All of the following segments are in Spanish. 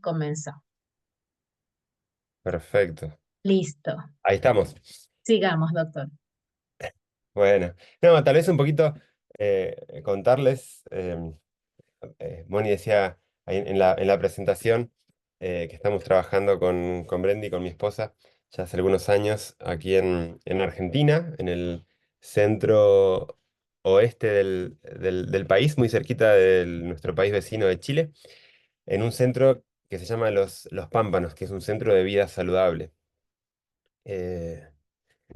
comenzó. Perfecto. Listo. Ahí estamos. Sigamos, doctor. Bueno, no, tal vez un poquito contarles. Moni decía ahí en la presentación que estamos trabajando con Brendy, con mi esposa, ya hace algunos años aquí en Argentina, en el centro oeste del país, muy cerquita de nuestro país vecino de Chile, en un centro que se llama Los Pámpanos, que es un centro de vida saludable. Eh,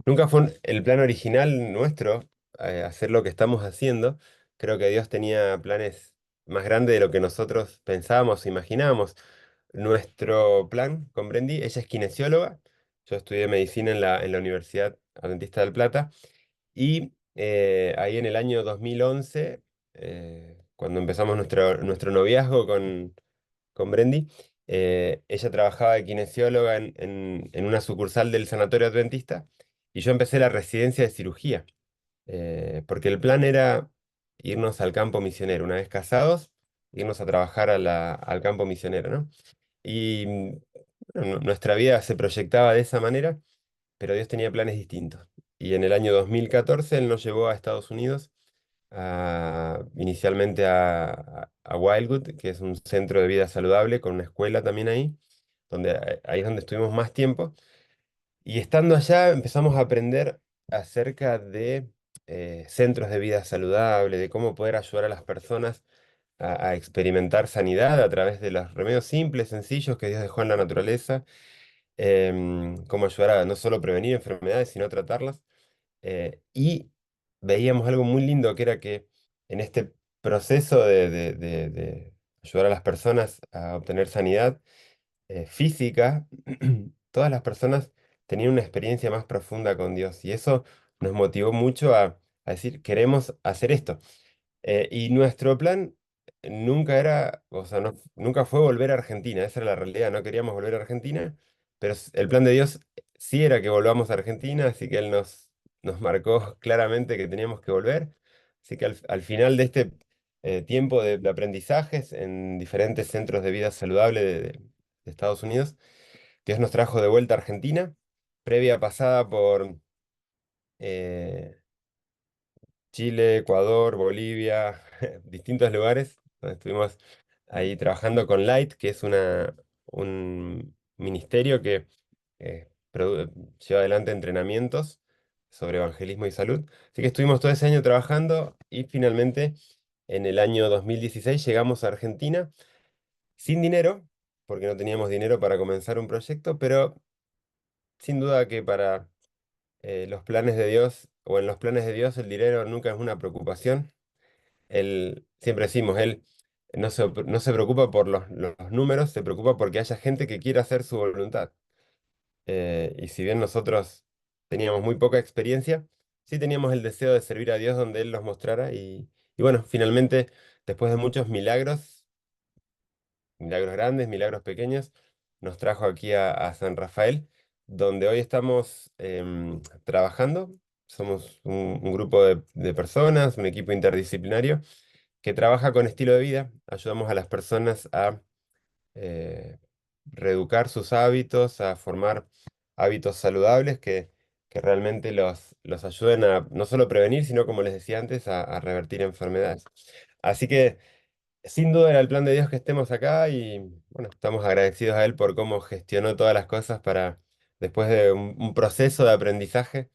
Nunca fue el plan original nuestro hacer lo que estamos haciendo. Creo que Dios tenía planes más grandes de lo que nosotros pensábamos, imaginábamos. Nuestro plan, comprendí, ella es kinesióloga, yo estudié medicina en la Universidad Adventista del Plata y ahí en el año 2011, cuando empezamos nuestro noviazgo con Brendy. Ella trabajaba de kinesióloga en una sucursal del Sanatorio Adventista y yo empecé la residencia de cirugía, porque el plan era irnos al campo misionero. Una vez casados, irnos a trabajar al campo misionero, ¿no? Y bueno, nuestra vida se proyectaba de esa manera, pero Dios tenía planes distintos. Y en el año 2014 Él nos llevó a Estados Unidos, inicialmente a Wildwood, que es un centro de vida saludable con una escuela también ahí, donde ahí es donde estuvimos más tiempo. Y estando allá empezamos a aprender acerca de centros de vida saludable, de cómo poder ayudar a las personas a experimentar sanidad a través de los remedios simples, sencillos que Dios dejó en la naturaleza, cómo ayudar a no solo prevenir enfermedades, sino tratarlas. Y veíamos algo muy lindo que era que en este proceso de ayudar a las personas a obtener sanidad física, todas las personas tenían una experiencia más profunda con Dios y eso nos motivó mucho a decir, queremos hacer esto. Y nuestro plan nunca era, o sea, nunca fue volver a Argentina, esa era la realidad, no queríamos volver a Argentina, pero el plan de Dios sí era que volvamos a Argentina, así que Él nos marcó claramente que teníamos que volver. Así que al final de este tiempo de aprendizajes en diferentes centros de vida saludable de Estados Unidos, Dios nos trajo de vuelta a Argentina, previa pasada por eh, Chile, Ecuador, Bolivia, distintos lugares donde estuvimos ahí trabajando con Light, que es un ministerio que lleva adelante entrenamientos sobre evangelismo y salud. Así que estuvimos todo ese año trabajando y finalmente en el año 2016 llegamos a Argentina sin dinero, porque no teníamos dinero para comenzar un proyecto, pero sin duda que para los planes de Dios, o en los planes de Dios, el dinero nunca es una preocupación. Él, siempre decimos, él no se preocupa por los números, se preocupa porque haya gente que quiera hacer su voluntad. Y si bien nosotros teníamos muy poca experiencia, sí teníamos el deseo de servir a Dios donde Él nos mostrara. Y bueno, finalmente, después de muchos milagros, milagros grandes, milagros pequeños, nos trajo aquí a San Rafael, donde hoy estamos trabajando. Somos un grupo de personas, un equipo interdisciplinario que trabaja con estilo de vida. Ayudamos a las personas a eh, reeducar sus hábitos, a formar hábitos saludables que realmente los ayuden a no solo prevenir, sino, como les decía antes, a revertir enfermedades. Así que, sin duda, era el plan de Dios que estemos acá y, bueno, estamos agradecidos a Él por cómo gestionó todas las cosas para, después de un proceso de aprendizaje,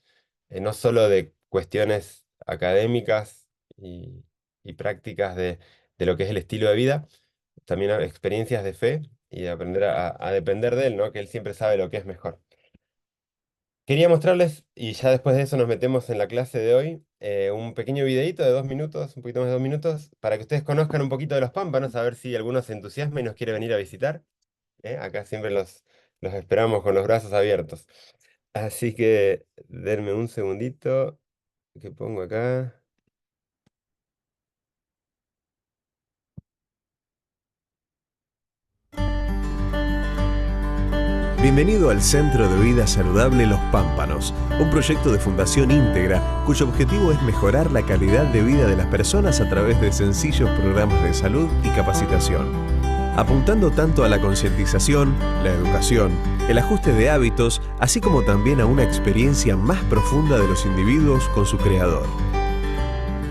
no solo de cuestiones académicas y prácticas de lo que es el estilo de vida, también experiencias de fe y de aprender a depender de Él, ¿no? Que Él siempre sabe lo que es mejor. Quería mostrarles, y ya después de eso nos metemos en la clase de hoy, un pequeño videíto de 2 minutos, un poquito más de 2 minutos, para que ustedes conozcan un poquito de los pámpanos, a ver si alguno se entusiasma y nos quiere venir a visitar. Acá siempre los esperamos con los brazos abiertos. Así que denme un segundito, que pongo acá. Bienvenido al Centro de Vida Saludable Los Pámpanos, un proyecto de Fundación Íntegra cuyo objetivo es mejorar la calidad de vida de las personas a través de sencillos programas de salud y capacitación. apuntando tanto a la concientización, la educación, el ajuste de hábitos, así como también a una experiencia más profunda de los individuos con su creador.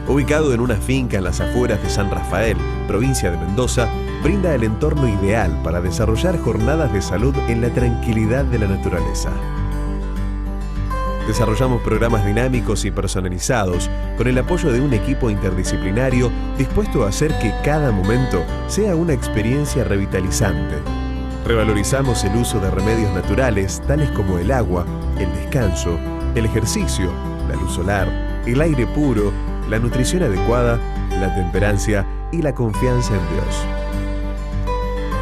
Ubicado en una finca en las afueras de San Rafael, provincia de Mendoza, brinda el entorno ideal para desarrollar jornadas de salud en la tranquilidad de la naturaleza. Desarrollamos programas dinámicos y personalizados con el apoyo de un equipo interdisciplinario dispuesto a hacer que cada momento sea una experiencia revitalizante. Revalorizamos el uso de remedios naturales tales como el agua, el descanso, el ejercicio, la luz solar, el aire puro, la nutrición adecuada, la temperancia y la confianza en Dios.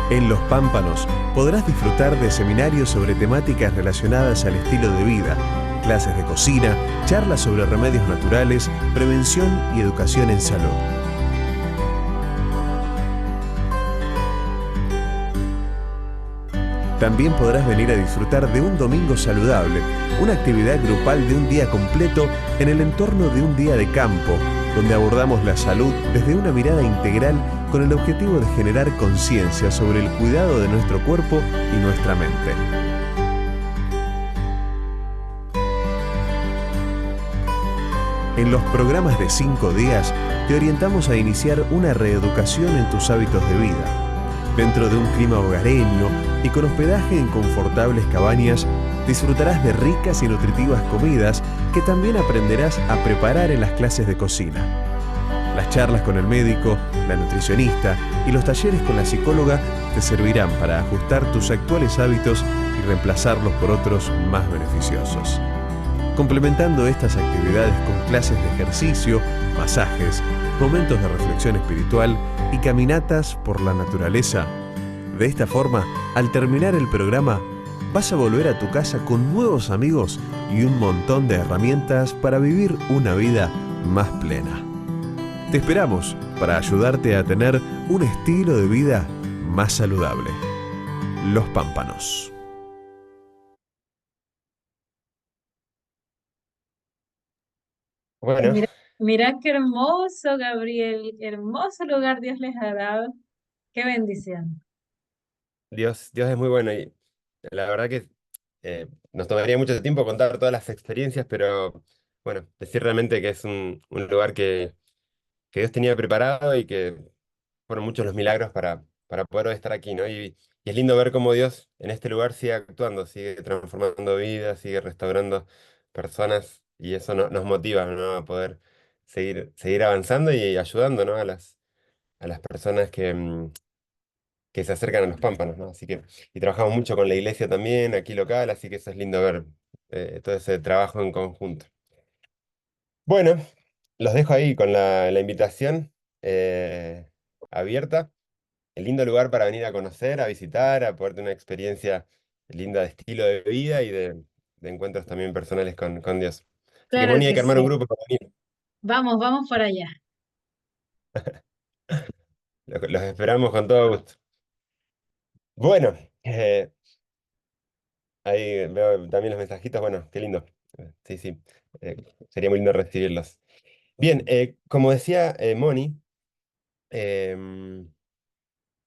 En Los Pámpanos podrás disfrutar de seminarios sobre temáticas relacionadas al estilo de vida, clases de cocina, charlas sobre remedios naturales, prevención y educación en salud. También podrás venir a disfrutar de un domingo saludable, una actividad grupal de un día completo en el entorno de un día de campo, donde abordamos la salud desde una mirada integral con el objetivo de generar conciencia sobre el cuidado de nuestro cuerpo y nuestra mente. En los programas de 5 días te orientamos a iniciar una reeducación en tus hábitos de vida. Dentro de un clima hogareño y con hospedaje en confortables cabañas, disfrutarás de ricas y nutritivas comidas que también aprenderás a preparar en las clases de cocina. Las charlas con el médico, la nutricionista y los talleres con la psicóloga te servirán para ajustar tus actuales hábitos y reemplazarlos por otros más beneficiosos. Complementando estas actividades con clases de ejercicio, masajes, momentos de reflexión espiritual y caminatas por la naturaleza. De esta forma, al terminar el programa, vas a volver a tu casa con nuevos amigos y un montón de herramientas para vivir una vida más plena. Te esperamos para ayudarte a tener un estilo de vida más saludable. Los Pámpanos. Bueno, Mira, mira qué hermoso, Gabriel, qué hermoso lugar Dios les ha dado. Qué bendición. Dios es muy bueno y la verdad que nos tomaría mucho tiempo contar todas las experiencias, pero bueno, decir realmente que es un lugar que Dios tenía preparado y que fueron muchos los milagros para poder hoy estar aquí, ¿no? Y es lindo ver cómo Dios en este lugar sigue actuando, sigue transformando vidas, sigue restaurando personas y eso nos motiva, ¿no? A poder seguir avanzando y ayudando, ¿no? A las personas que se acercan a los pámpanos, ¿no? Así que, y trabajamos mucho con la iglesia también, aquí local, así que eso es lindo ver todo ese trabajo en conjunto. Bueno, los dejo ahí con la invitación eh, abierta. El lindo lugar para venir a conocer, a visitar, a poder tener una experiencia linda de estilo de vida y de encuentros también personales con Dios. Así que, Claro Moni, hay que que armar un sí. grupo para venir. Vamos, vamos para allá. Los esperamos con todo gusto. Bueno, ahí veo también los mensajitos. Bueno, qué lindo. Sí, sí. Sería muy lindo recibirlos. Bien, como decía Moni, em,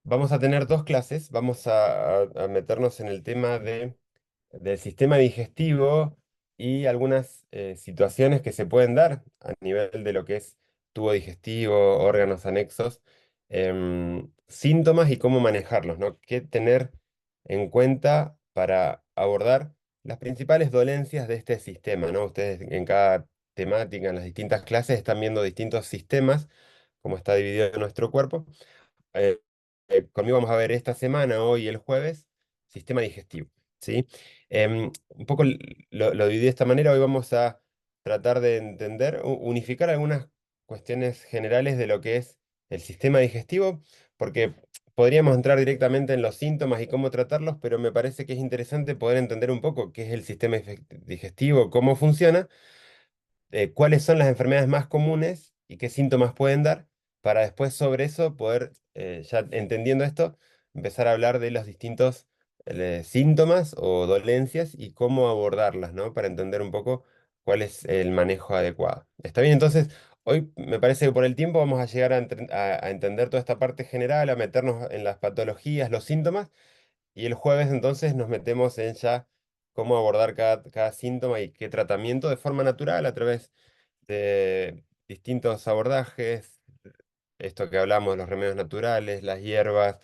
vamos a tener dos clases. Vamos a meternos en el tema del sistema digestivo y algunas situaciones que se pueden dar a nivel de lo que es tubo digestivo, órganos anexos, síntomas y cómo manejarlos, ¿no? Qué tener en cuenta para abordar las principales dolencias de este sistema, ¿no? Ustedes en cada temática, en las distintas clases, están viendo distintos sistemas, cómo está dividido nuestro cuerpo. Eh, Conmigo vamos a ver esta semana, hoy el jueves, sistema digestivo, ¿sí? Un poco lo dividí de esta manera, hoy vamos a tratar de entender, unificar algunas cuestiones generales de lo que es el sistema digestivo, porque podríamos entrar directamente en los síntomas y cómo tratarlos, pero me parece que es interesante poder entender un poco qué es el sistema digestivo, cómo funciona, cuáles son las enfermedades más comunes y qué síntomas pueden dar, para después sobre eso poder, ya entendiendo esto, empezar a hablar de los distintos síntomas o dolencias y cómo abordarlas, ¿no? Para entender un poco cuál es el manejo adecuado. ¿Está bien? Entonces, hoy me parece que por el tiempo vamos a llegar a entender toda esta parte general, a meternos en las patologías, los síntomas, y el jueves entonces nos metemos en ya cómo abordar cada síntoma y qué tratamiento de forma natural a través de distintos abordajes, esto que hablamos, los remedios naturales, las hierbas,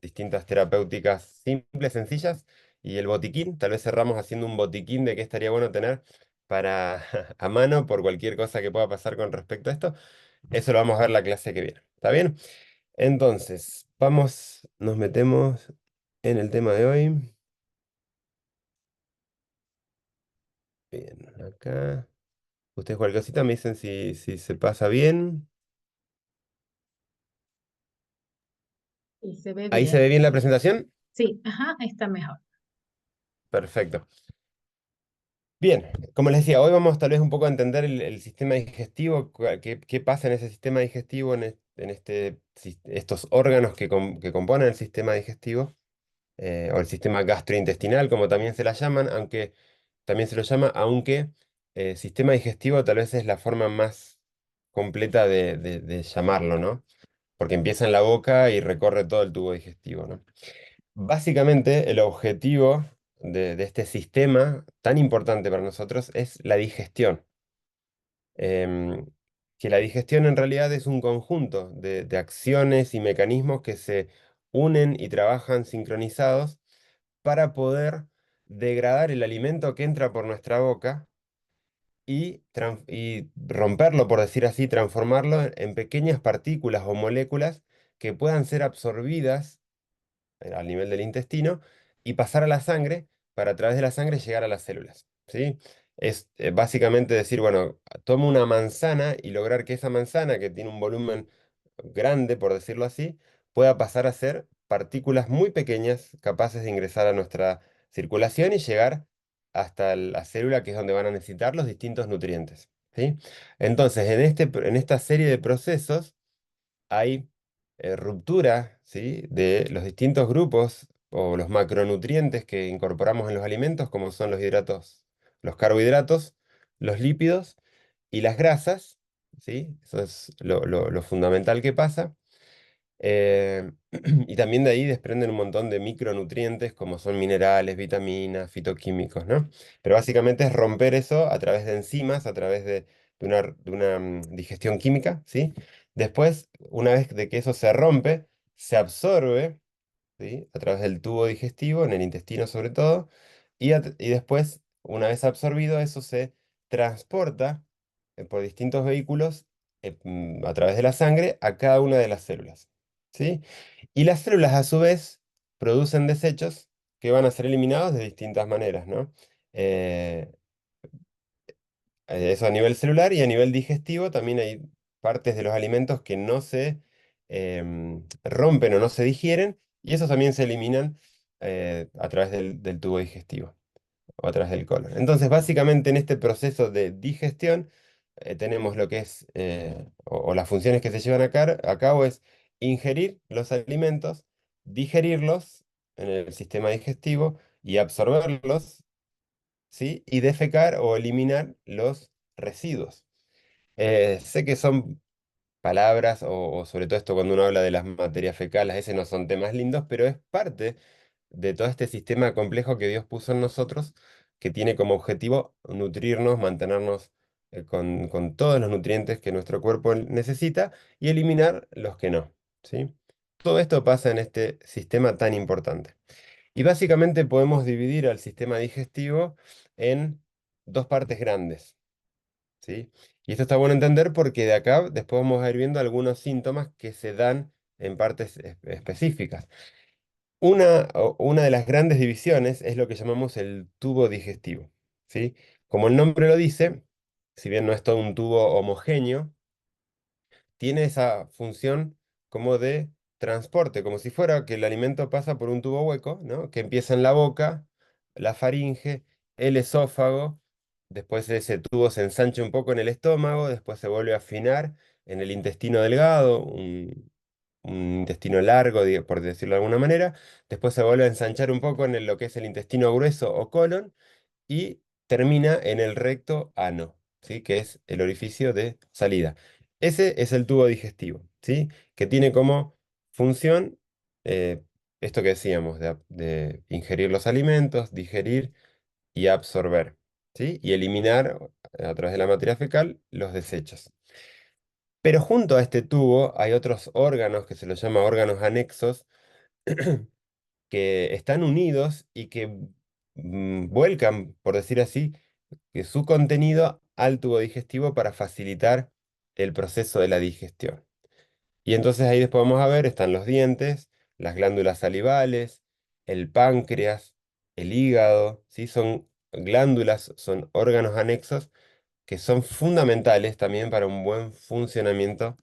distintas terapéuticas simples, sencillas, y el botiquín, tal vez cerramos haciendo un botiquín de qué estaría bueno tener para a mano por cualquier cosa que pueda pasar con respecto a esto. Eso lo vamos a ver la clase que viene. ¿Está bien? Entonces, nos metemos en el tema de hoy. Bien, acá. Ustedes cualquier cosita me dicen si se pasa bien. Y se ve ¿Ahí se bien. ve bien la presentación? Sí, ajá, está mejor. Perfecto. Bien, como les decía, hoy vamos tal vez un poco a entender el sistema digestivo, qué pasa en ese sistema digestivo, estos órganos que componen el sistema digestivo, o el sistema gastrointestinal, como también se la llaman, aunque también se lo llama, aunque sistema digestivo tal vez es la forma más completa de llamarlo, ¿no? Porque empieza en la boca y recorre todo el tubo digestivo, ¿no? Básicamente, el objetivo de este sistema tan importante para nosotros es la digestión. Em, que la digestión en realidad es un conjunto de acciones y mecanismos que se unen y trabajan sincronizados para poder degradar el alimento que entra por nuestra boca y romperlo, por decir así, transformarlo en pequeñas partículas o moléculas que puedan ser absorbidas al nivel del intestino y pasar a la sangre para a través de la sangre llegar a las células, ¿sí? Es básicamente decir, bueno, tomo una manzana y lograr que esa manzana, que tiene un volumen grande, por decirlo así, pueda pasar a ser partículas muy pequeñas capaces de ingresar a nuestra circulación y llegar hasta la célula, que es donde van a necesitar los distintos nutrientes, ¿sí? Entonces, en esta serie de procesos, hay ruptura, ¿sí?, de los distintos grupos o los macronutrientes que incorporamos en los alimentos, como son los hidratos, los carbohidratos, los lípidos y las grasas, ¿sí? Eso es lo fundamental que pasa. Eh, y también de ahí desprenden un montón de micronutrientes como son minerales, vitaminas, fitoquímicos, ¿no? Pero básicamente es romper eso a través de enzimas, a través de una digestión química, ¿sí? Después, una vez de que eso se rompe, se absorbe, ¿sí?, a través del tubo digestivo, en el intestino sobre todo, y después, una vez absorbido, eso se transporta por distintos vehículos a través de la sangre a cada una de las células, ¿sí? Y las células a su vez producen desechos que van a ser eliminados de distintas maneras, ¿no? Eh, Eso a nivel celular y a nivel digestivo también hay partes de los alimentos que no se rompen o no se digieren y esos también se eliminan a través del tubo digestivo o a través del colon. Entonces, básicamente en este proceso de digestión tenemos lo que es, o las funciones que se llevan a cabo es ingerir los alimentos, digerirlos en el sistema digestivo y absorberlos, ¿sí?, y defecar o eliminar los residuos. Sé que son palabras, o sobre todo esto cuando uno habla de las materias fecales, ese no son temas lindos, pero es parte de todo este sistema complejo que Dios puso en nosotros, que tiene como objetivo nutrirnos, mantenernos con todos los nutrientes que nuestro cuerpo necesita y eliminar los que no, ¿sí? Todo esto pasa en este sistema tan importante. Y básicamente podemos dividir al sistema digestivo en dos partes grandes, ¿sí? Y esto está bueno entender porque de acá después vamos a ir viendo algunos síntomas que se dan en partes específicas. Una de las grandes divisiones es lo que llamamos el tubo digestivo, ¿sí? Como el nombre lo dice, si bien no es todo un tubo homogéneo, tiene esa función como de transporte, como si fuera que el alimento pasa por un tubo hueco, ¿no?, que empieza en la boca, la faringe, el esófago, después ese tubo se ensancha un poco en el estómago, después se vuelve a afinar en el intestino delgado, un intestino largo, por decirlo de alguna manera, después se vuelve a ensanchar un poco en lo que es el intestino grueso o colon, y termina en el recto ano, ¿sí?, que es el orificio de salida. Ese es el tubo digestivo, ¿sí? Que tiene como función eh, esto que decíamos, de ingerir los alimentos, digerir y absorber, ¿sí? Y eliminar a través de la materia fecal los desechos. Pero junto a este tubo hay otros órganos que se los llama órganos anexos que están unidos y que vuelcan, por decir así, que su contenido al tubo digestivo para facilitar el proceso de la digestión. Y entonces ahí después vamos a ver, están los dientes, las glándulas salivales, el páncreas, el hígado, ¿sí? Son glándulas, son órganos anexos que son fundamentales también para un buen funcionamiento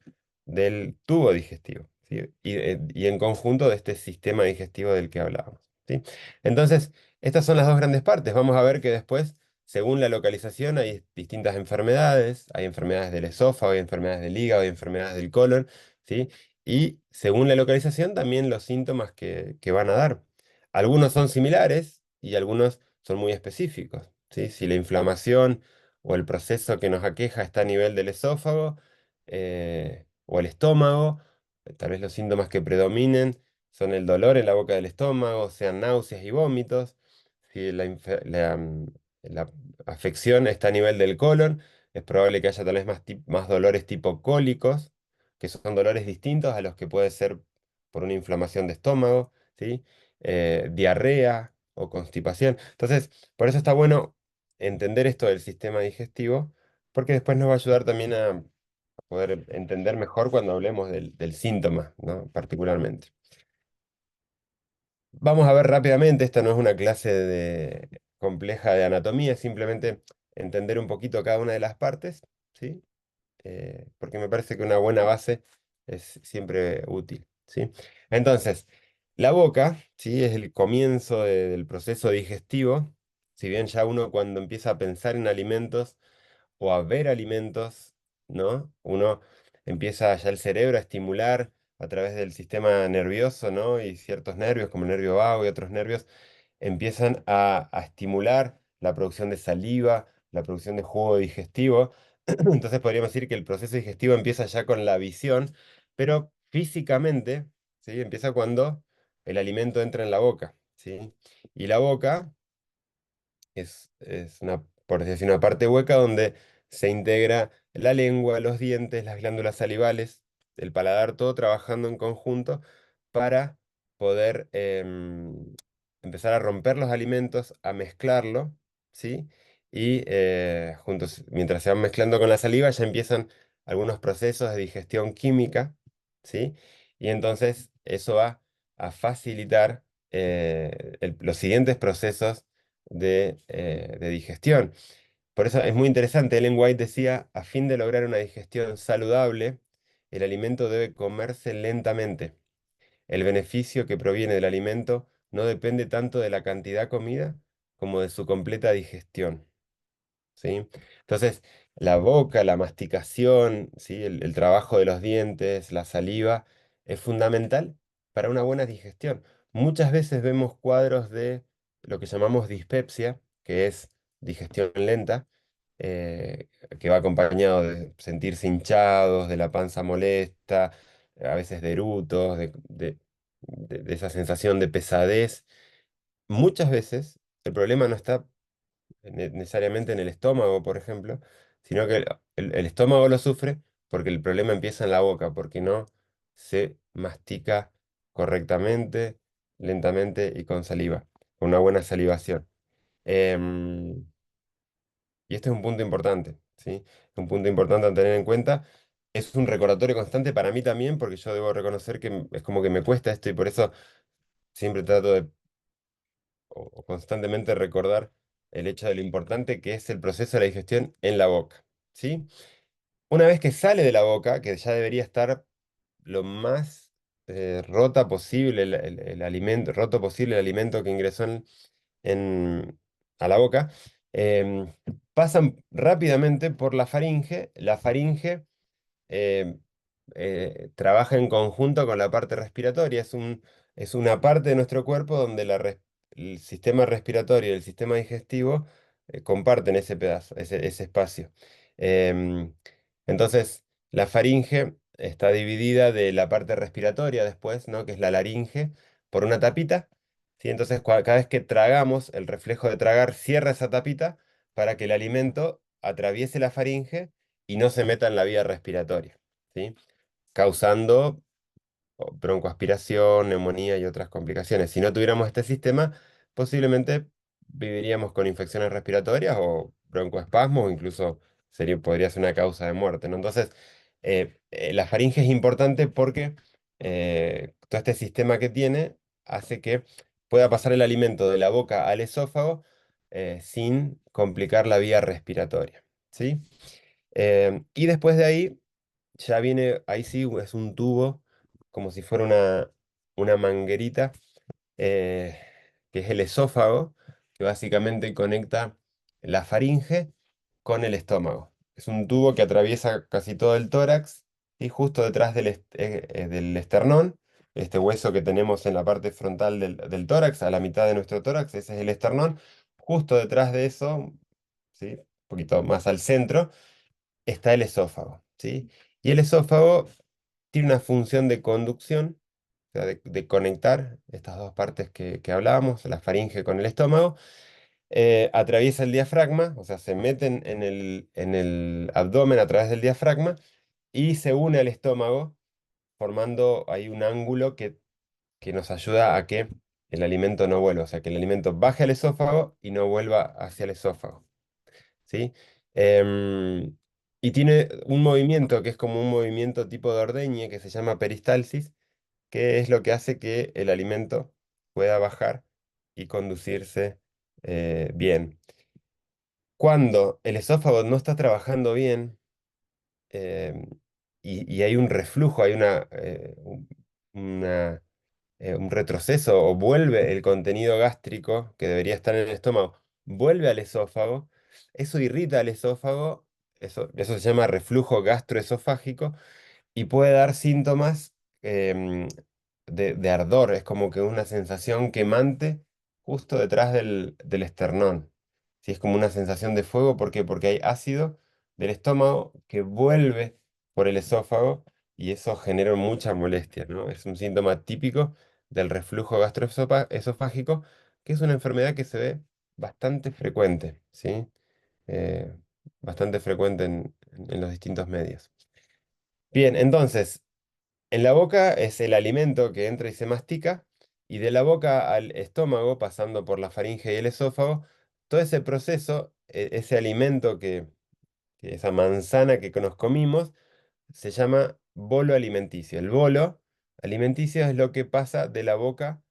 del tubo digestivo, ¿sí? Y en conjunto de este sistema digestivo del que hablábamos, ¿sí? Entonces, estas son las dos grandes partes. Vamos a ver que después, según la localización, hay distintas enfermedades. Hay enfermedades del esófago, hay enfermedades del hígado, hay enfermedades del colon, ¿sí? Y según la localización, también los síntomas que van a dar. Algunos son similares y algunos son muy específicos, ¿sí? Si la inflamación o el proceso que nos aqueja está a nivel del esófago o el estómago, tal vez los síntomas que predominen son el dolor en la boca del estómago, sean náuseas y vómitos. Si la afección está a nivel del colon, es probable que haya tal vez más dolores tipo cólicos, que son dolores distintos a los que puede ser por una inflamación de estómago, ¿sí? Diarrea o constipación. Entonces, por eso está bueno entender esto del sistema digestivo, porque después nos va a ayudar también a poder entender mejor cuando hablemos del síntoma, ¿no? Particularmente. Vamos a ver rápidamente, esta no es una clase compleja de anatomía, es simplemente entender un poquito cada una de las partes, ¿sí? Porque me parece que una buena base es siempre útil, ¿sí? Entonces, la boca, ¿sí? Es el comienzo del proceso digestivo. Si bien ya uno cuando empieza a pensar en alimentos o a ver alimentos, ¿no? Uno empieza ya el cerebro a estimular a través del sistema nervioso, ¿no? Y ciertos nervios, como el nervio vago y otros nervios, empiezan a estimular la producción de saliva, la producción de jugo digestivo. Entonces podríamos decir que el proceso digestivo empieza ya con la visión, pero físicamente, ¿sí? Empieza cuando el alimento entra en la boca, ¿sí? Y la boca es una, por decir, una parte hueca donde se integra la lengua, los dientes, las glándulas salivales, el paladar, todo trabajando en conjunto para poder empezar a romper los alimentos, a mezclarlo, ¿sí? Y juntos, mientras se van mezclando con la saliva, ya empiezan algunos procesos de digestión química, ¿sí? Y entonces eso va a facilitar los siguientes procesos de digestión. Por eso es muy interesante. Ellen White decía, a fin de lograr una digestión saludable, el alimento debe comerse lentamente. El beneficio que proviene del alimento no depende tanto de la cantidad comida como de su completa digestión. ¿Sí? Entonces, la boca, la masticación, ¿sí? El trabajo de los dientes, la saliva, es fundamental para una buena digestión. Muchas veces vemos cuadros de lo que llamamos dispepsia, que es digestión lenta, eh, que va acompañado de sentirse hinchados, de la panza molesta, a veces de erutos, de esa sensación de pesadez. Muchas veces el problema no está necesariamente en el estómago, por ejemplo, sino que el estómago lo sufre porque el problema empieza en la boca, porque no se mastica correctamente, lentamente y con saliva, con una buena salivación. Em, y este es un punto importante, ¿sí? Un punto importante a tener en cuenta. Es un recordatorio constante para mí también, porque yo debo reconocer que es como que me cuesta esto y por eso siempre trato de o constantemente recordar el hecho de lo importante que es el proceso de la digestión en la boca, ¿sí? Una vez que sale de la boca, que ya debería estar lo más rota posible el alimento, roto posible el alimento que ingresó en- a la boca, em, pasan rápidamente por la faringe. La faringe eh, trabaja en conjunto con la parte respiratoria. Es una parte de nuestro cuerpo donde el sistema respiratorio y el sistema digestivo comparten ese pedazo, ese espacio. Em, entonces, La faringe está dividida de la parte respiratoria después, ¿no? Que es la laringe, por una tapita. ¿Sí? Entonces, cada vez que tragamos, el reflejo de tragar cierra esa tapita para que el alimento atraviese la faringe y no se meta en la vía respiratoria, ¿sí? Causando broncoaspiración, neumonía y otras complicaciones. Si no tuviéramos este sistema, posiblemente viviríamos con infecciones respiratorias o broncoespasmos, o incluso podría ser una causa de muerte, ¿no? Entonces, la faringe es importante porque todo este sistema que tiene hace que pueda pasar el alimento de la boca al esófago sin complicar la vía respiratoria, ¿sí? Y después de ahí ya viene, ahí sí, es un tubo, como si fuera una manguerita, eh, que es el esófago, que básicamente conecta la faringe con el estómago. Es un tubo que atraviesa casi todo el tórax y justo detrás del esternón, este hueso que tenemos en la parte frontal del tórax, a la mitad de nuestro tórax, ese es el esternón. Justo detrás de eso, ¿sí? Un poquito más al centro está el esófago, ¿sí? Y el esófago tiene una función de conducción, o sea, de conectar estas dos partes que hablábamos, la faringe con el estómago. Atraviesa el diafragma, o sea, se meten en el abdomen a través del diafragma y se une al estómago, formando ahí un ángulo que nos ayuda a que el alimento no vuelva, o sea, que el alimento baje al esófago y no vuelva hacia el esófago. ¿Sí? Em, y tiene un movimiento que es como un movimiento tipo de ordeñe que se llama peristalsis, que es lo que hace que el alimento pueda bajar y conducirse bien. Cuando el esófago no está trabajando bien em, y hay un reflujo, hay una, un retroceso o vuelve el contenido gástrico que debería estar en el estómago, vuelve al esófago, eso irrita al esófago, eso se llama reflujo gastroesofágico y puede dar síntomas em, de ardor, es como que una sensación quemante justo detrás del esternón. Sí, es como una sensación de fuego, ¿por qué? Porque hay ácido del estómago que vuelve por el esófago y eso genera mucha molestia, ¿no? Es un síntoma típico del reflujo gastroesofágico, que es una enfermedad que se ve bastante frecuente, ¿sí? Eh, Bastante frecuente en los distintos medios. Bien, entonces, en la boca es el alimento que entra y se mastica, y de la boca al estómago, pasando por la faringe y el esófago, todo ese proceso, ese alimento esa manzana que nos comimos, se llama bolo alimenticio. El bolo alimenticio es lo que pasa de la boca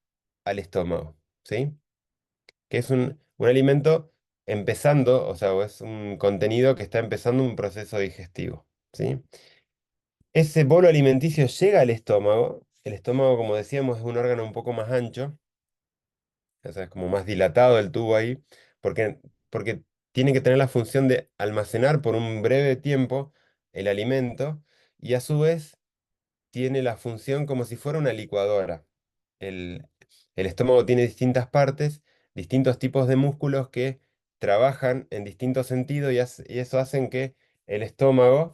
al estómago, ¿sí? Que es un alimento empezando, o sea, o es un contenido que está empezando un proceso digestivo, ¿sí? Ese bolo alimenticio llega al estómago. El estómago, como decíamos, es un órgano un poco más ancho, o sea, es como más dilatado el tubo ahí, porque tiene que tener la función de almacenar por un breve tiempo el alimento y a su vez tiene la función como si fuera una licuadora. El, el estómago tiene distintas partes, distintos tipos de músculos que trabajan en distintos sentidos y eso hacen que el estómago,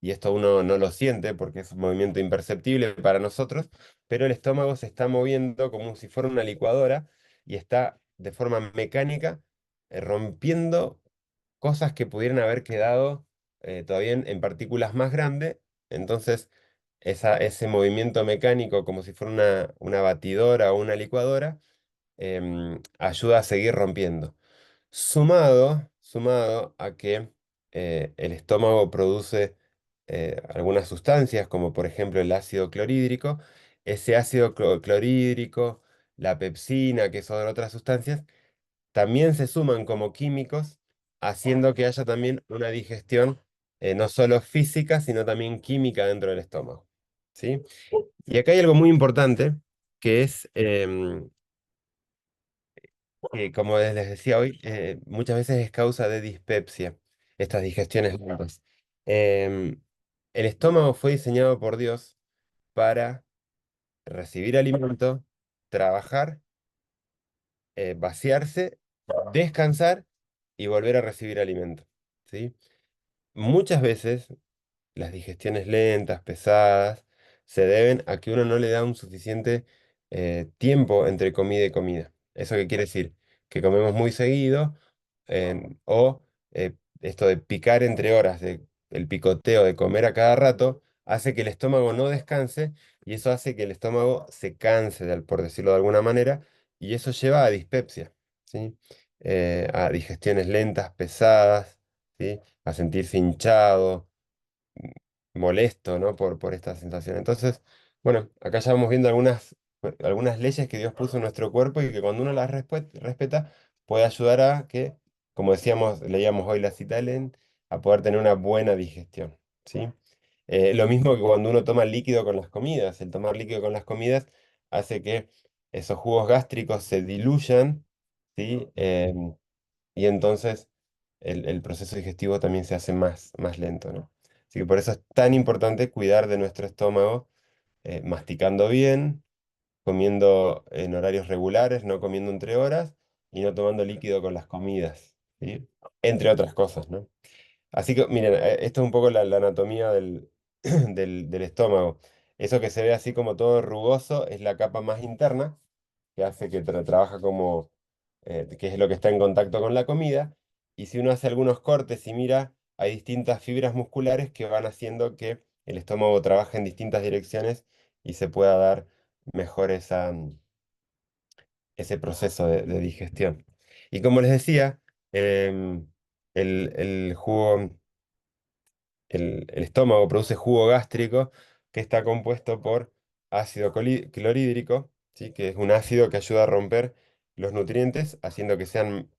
y esto uno no lo siente porque es un movimiento imperceptible para nosotros, pero el estómago se está moviendo como si fuera una licuadora y está de forma mecánica rompiendo cosas que pudieran haber quedado todavía en partículas más grandes. Entonces, ese movimiento mecánico, como si fuera una batidora o una licuadora, ayuda a seguir rompiendo. Sumado a que el estómago produce algunas sustancias, como por ejemplo el ácido clorhídrico. Ese ácido clorhídrico, la pepsina, que son otras sustancias, también se suman como químicos, haciendo que haya también una digestión no solo física, sino también química dentro del estómago. ¿Sí? Y acá hay algo muy importante, que es, que como les decía hoy, muchas veces es causa de dispepsia, estas digestiones lentas. Em, el estómago fue diseñado por Dios para recibir alimento, trabajar, vaciarse, descansar y volver a recibir alimento. ¿Sí? Muchas veces las digestiones lentas, pesadas, se deben a que uno no le da un suficiente tiempo entre comida y comida. ¿Eso qué quiere decir? Que comemos muy seguido o esto de picar entre horas, el picoteo de comer a cada rato, hace que el estómago no descanse y eso hace que el estómago se canse, por decirlo de alguna manera, y eso lleva a dispepsia, ¿sí? A digestiones lentas, pesadas, ¿sí? A sentirse hinchado, molesto, ¿no? Por esta sensación. Entonces, bueno, acá ya vamos viendo algunas leyes que Dios puso en nuestro cuerpo y que cuando uno las respeta, puede ayudar a que, como decíamos, leíamos hoy la cita de Len, a poder tener una buena digestión, ¿sí? Lo mismo que cuando uno toma líquido con las comidas. El tomar líquido con las comidas hace que esos jugos gástricos se diluyan, ¿sí? Y entonces el proceso digestivo también se hace más lento, ¿no? Así que por eso es tan importante cuidar de nuestro estómago, masticando bien, comiendo en horarios regulares, no comiendo entre horas y no tomando líquido con las comidas, ¿sí? Entre otras cosas, ¿no? Así que miren, esto es un poco la anatomía del estómago. Eso que se ve así como todo rugoso es la capa más interna, que hace que trabaja como, que es lo que está en contacto con la comida. Y si uno hace algunos cortes y mira, hay distintas fibras musculares que van haciendo que el estómago trabaje en distintas direcciones y se pueda dar mejor ese proceso de digestión. Y como les decía, el jugo el estómago produce jugo gástrico que está compuesto por ácido clorhídrico, ¿sí? Que es un ácido que ayuda a romper los nutrientes, haciendo que sean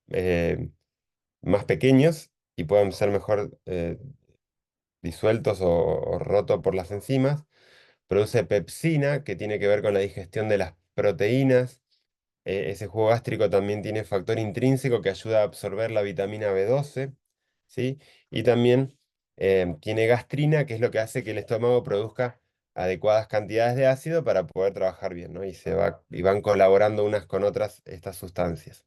más pequeños y puedan ser mejor disueltos o rotos por las enzimas. Produce pepsina, que tiene que ver con la digestión de las proteínas. Ese jugo gástrico también tiene factor intrínseco que ayuda a absorber la vitamina B12, ¿sí? Y también tiene gastrina, que es lo que hace que el estómago produzca adecuadas cantidades de ácido para poder trabajar bien, ¿no? Y van colaborando unas con otras estas sustancias.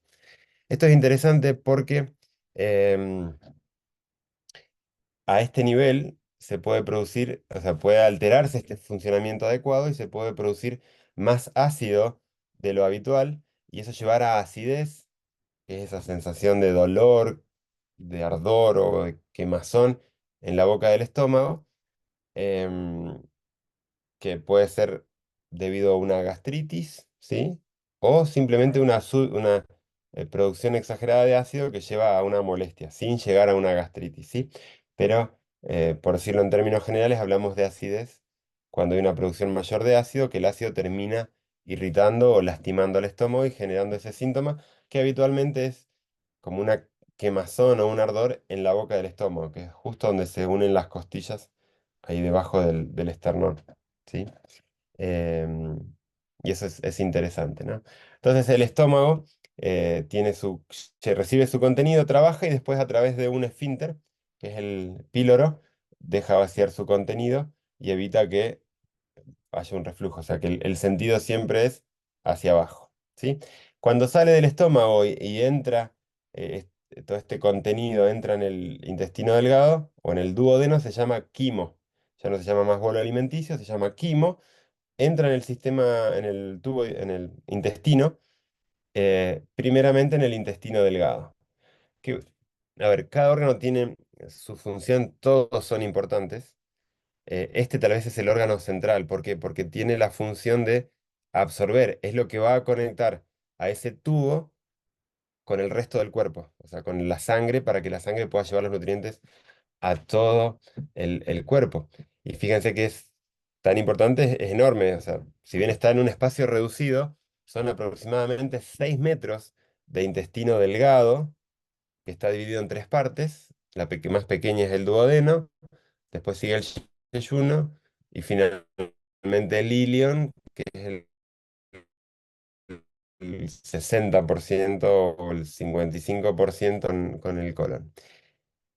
Esto es interesante porque em, a este nivel se puede producir, o sea, puede alterarse este funcionamiento adecuado y se puede producir más ácido de lo habitual y eso llevar a acidez, que es esa sensación de dolor, de ardor o de quemazón en la boca del estómago, em, que puede ser debido a una gastritis, ¿sí? O simplemente una producción exagerada de ácido que lleva a una molestia, sin llegar a una gastritis, ¿sí? Pero, por decirlo en términos generales, hablamos de acidez cuando hay una producción mayor de ácido, que el ácido termina irritando o lastimando al estómago y generando ese síntoma, que habitualmente es como una quemazón o un ardor en la boca del estómago, que es justo donde se unen las costillas, ahí debajo del esternón. ¿Sí? Em, y eso es interesante, ¿no? Entonces el estómago se recibe su contenido, trabaja y después a través de un esfínter, que es el píloro, deja vaciar su contenido y evita que haya un reflujo, o sea que el sentido siempre es hacia abajo, ¿sí? Cuando sale del estómago y entra, todo este contenido entra en el intestino delgado o en el duodeno, se llama quimo. Ya no se llama más bolo alimenticio, se llama quimo. Entra en el sistema, en el tubo, en el intestino, primeramente en el intestino delgado. Que, a ver, cada órgano tiene su función, todos son importantes. Este tal vez es el órgano central. ¿Por qué? Porque tiene la función de absorber, es lo que va a conectar a ese tubo con el resto del cuerpo, o sea, con la sangre para que la sangre pueda llevar los nutrientes a todo el cuerpo. Y fíjense que es tan importante, es enorme. O sea, si bien está en un espacio reducido, son aproximadamente 6 metros de intestino delgado, que está dividido en tres partes. La más pequeña es el duodeno, después sigue el yeyuno y finalmente el ilion, que es el 60% o el 55% con el colon.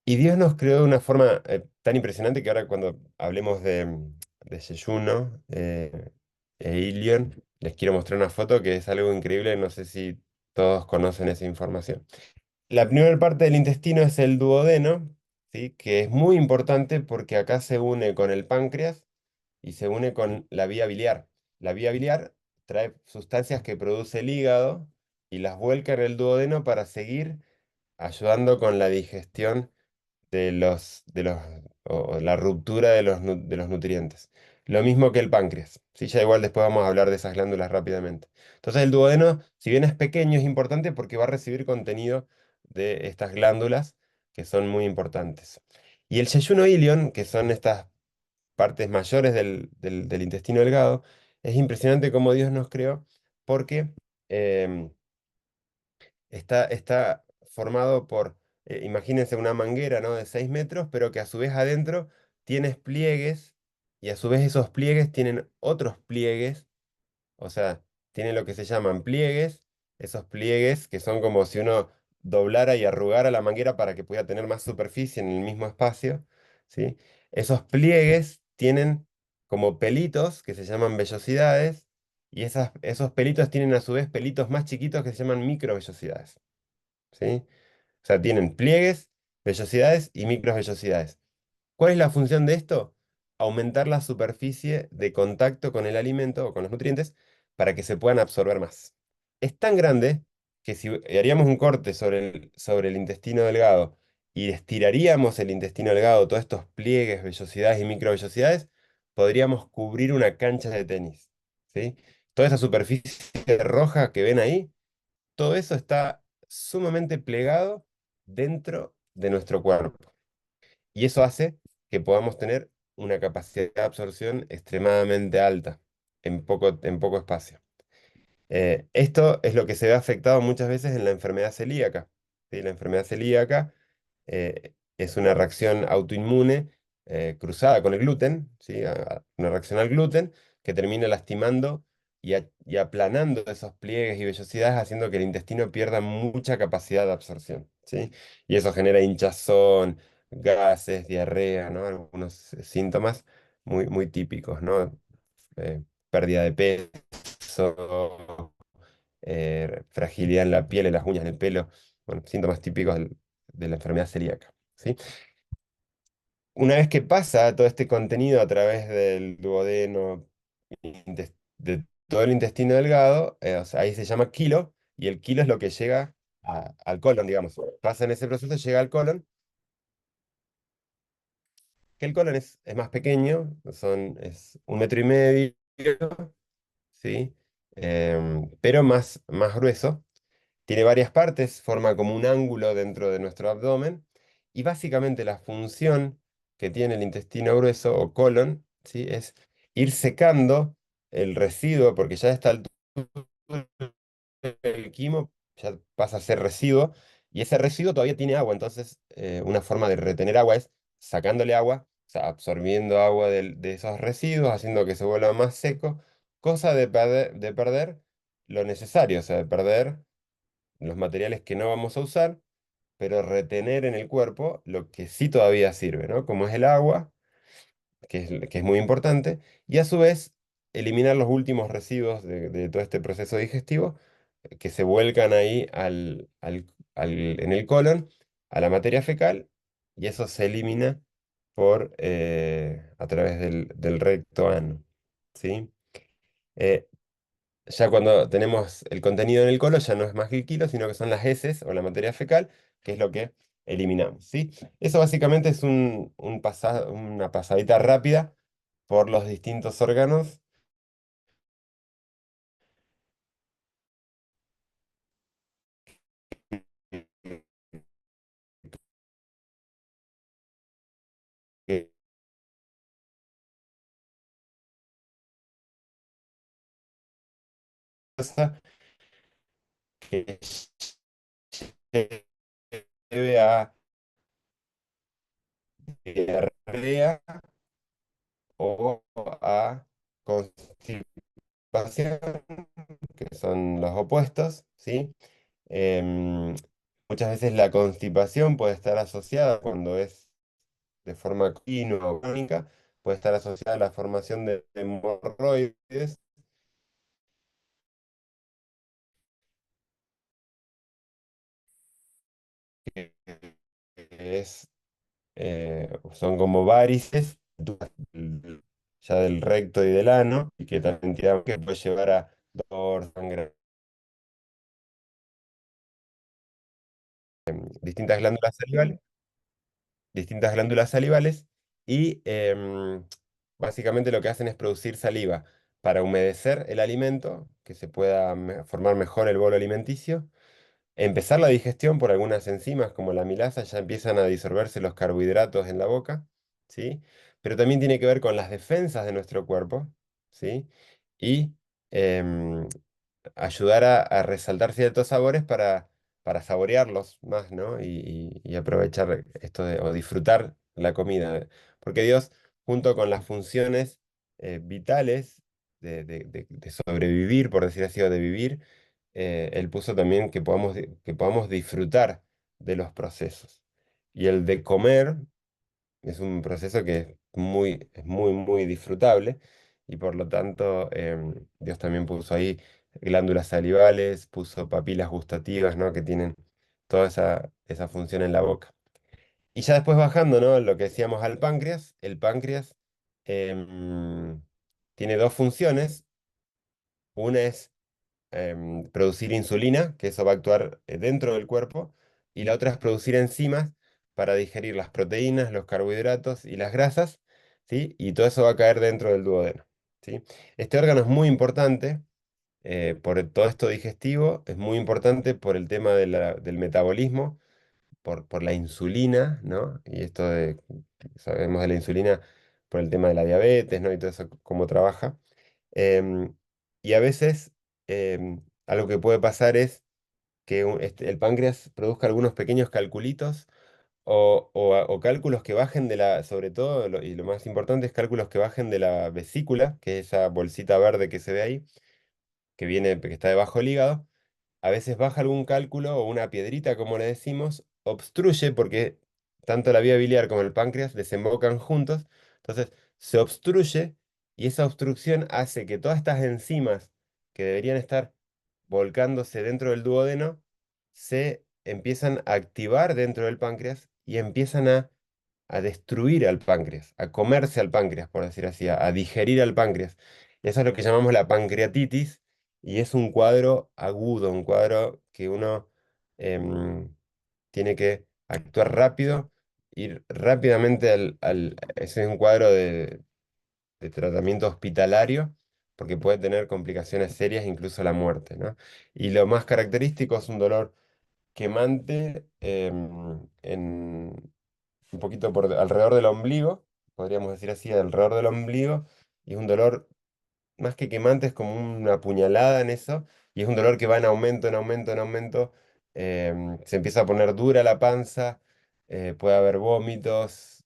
Y Dios nos creó de una forma tan impresionante que ahora cuando hablemos de Yeyuno e Ilion, les quiero mostrar una foto que es algo increíble, no sé si todos conocen esa información. La primera parte del intestino es el duodeno, ¿sí? Que es muy importante porque acá se une con el páncreas y se une con la vía biliar. La vía biliar trae sustancias que produce el hígado y las vuelca en el duodeno para seguir ayudando con la digestión o la ruptura de los nutrientes. Lo mismo que el páncreas. ¿Sí? Ya igual después vamos a hablar de esas glándulas rápidamente. Entonces el duodeno, si bien es pequeño, es importante porque va a recibir contenido de estas glándulas que son muy importantes. Y el yeyuno ilion, que son estas partes mayores del intestino delgado, es impresionante cómo Dios nos creó porque em, está formado por, imagínense una manguera, ¿no? De 6 metros, pero que a su vez adentro tiene pliegues y a su vez esos pliegues tienen otros pliegues, o sea, tiene lo que se llaman pliegues, esos pliegues que son como si uno doblara y arrugara la manguera para que pueda tener más superficie en el mismo espacio, ¿sí? Esos pliegues tienen como pelitos que se llaman vellosidades y esos pelitos tienen a su vez pelitos más chiquitos que se llaman microvellosidades, ¿sí? O sea, tienen pliegues, vellosidades y microvellosidades. ¿Cuál es la función de esto? Aumentar la superficie de contacto con el alimento o con los nutrientes para que se puedan absorber más. Es tan grande que si haríamos un corte sobre el intestino delgado y estiraríamos el intestino delgado, todos estos pliegues, vellosidades y microvellosidades, podríamos cubrir una cancha de tenis, ¿sí? Toda esa superficie roja que ven ahí, todo eso está sumamente plegado dentro de nuestro cuerpo. Y eso hace que podamos tener una capacidad de absorción extremadamente alta en poco espacio. Esto es lo que se ve afectado muchas veces en la enfermedad celíaca, ¿sí? La enfermedad celíaca es una reacción autoinmune cruzada con el gluten, ¿sí? Una reacción al gluten que termina lastimando y aplanando esos pliegues y vellosidades, haciendo que el intestino pierda mucha capacidad de absorción, ¿sí? Y eso genera hinchazón, gases, diarrea, ¿no? Algunos síntomas muy típicos, ¿no? Pérdida de peso, fragilidad en la piel, en las uñas, en el pelo, bueno, síntomas típicos de la enfermedad celíaca, ¿sí? Una vez que pasa todo este contenido a través del duodeno, de todo el intestino delgado, o sea, ahí se llama quilo, y el quilo es lo que llega al colon, digamos. Pasa en ese proceso, llega al colon, que el colon es más pequeño, es 1,5 metros, ¿sí? Pero más grueso. Tiene varias partes, forma como un ángulo dentro de nuestro abdomen y básicamente la función que tiene el intestino grueso o colon, ¿sí? Es ir secando el residuo, porque ya a esta altura el quimo ya pasa a ser residuo y ese residuo todavía tiene agua, entonces una forma de retener agua es sacándole agua, o sea, absorbiendo agua de esos residuos, haciendo que se vuelva más seco, cosa de perder lo necesario, o sea, de perder los materiales que no vamos a usar, pero retener en el cuerpo lo que sí todavía sirve, ¿no? Como es el agua, que es muy importante, y a su vez eliminar los últimos residuos de todo este proceso digestivo que se vuelcan ahí en el colon, a la materia fecal, y eso se elimina a través del recto ano, ¿sí? Eh, ya cuando tenemos el contenido en el colon, ya no es más que el kilo, sino que son las heces o la materia fecal, que es lo que eliminamos, ¿sí? Eso básicamente es una pasadita rápida por los distintos órganos que, que lleve a diarrea o a constipación, que son los opuestos, ¿sí? Em, Muchas veces la constipación puede estar asociada cuando es de forma continua o crónica, puede estar asociada a la formación de hemorroides, que es son como varices ya del recto y del ano, y que también que puede llevar a dolor, sangre, distintas glándulas salivales, distintas glándulas salivales, y básicamente lo que hacen es producir saliva para humedecer el alimento, que se pueda formar mejor el bolo alimenticio. Empezar la digestión por algunas enzimas como la amilasa, ya empiezan a disolverse los carbohidratos en la boca, ¿sí? Pero también tiene que ver con las defensas de nuestro cuerpo, ¿sí? Y em, ayudar a resaltar ciertos sabores para saborearlos más, ¿no? Y aprovechar esto o disfrutar la comida. Porque Dios, junto con las funciones vitales de sobrevivir, por decir así, o de vivir, Él puso también que podamos disfrutar de los procesos. Y el de comer es un proceso que es muy, muy disfrutable, y por lo tanto Dios también puso ahí glándulas salivales, puso papilas gustativas, ¿no? Que tienen toda esa función en la boca. Y ya después bajando, ¿no? Lo que decíamos al páncreas, el páncreas tiene dos funciones. Una es producir insulina, que eso va a actuar dentro del cuerpo, y la otra es producir enzimas para digerir las proteínas, los carbohidratos y las grasas, ¿sí? Y todo eso va a caer dentro del duodeno, ¿sí? Este órgano es muy importante por todo esto digestivo, es muy importante por el tema del metabolismo, por la insulina, ¿no? Y esto sabemos de la insulina por el tema de la diabetes, ¿no? Y todo eso, cómo trabaja. Em, y a veces algo que puede pasar es que el páncreas produzca algunos pequeños calculitos o cálculos que bajen sobre todo, y lo más importante es cálculos que bajen de la vesícula, que es esa bolsita verde que se ve ahí, que está debajo del hígado. A veces baja algún cálculo o una piedrita, como le decimos, obstruye porque tanto la vía biliar como el páncreas desembocan juntos, entonces se obstruye, y esa obstrucción hace que todas estas enzimas que deberían estar volcándose dentro del duodeno se empiezan a activar dentro del páncreas y empiezan a destruir al páncreas, a comerse al páncreas, por decir así, a digerir al páncreas. Y eso es lo que llamamos la pancreatitis, y es un cuadro agudo, un cuadro que uno em, tiene que actuar rápido, ir rápidamente ese es un cuadro de tratamiento hospitalario, porque puede tener complicaciones serias, incluso la muerte, ¿no? Y lo más característico es un dolor quemante un poquito alrededor del ombligo, podríamos decir así, alrededor del ombligo, y es un dolor más que quemante, es como una puñalada en eso, y es un dolor que va en aumento, en aumento, en aumento. Se empieza a poner dura la panza, puede haber vómitos,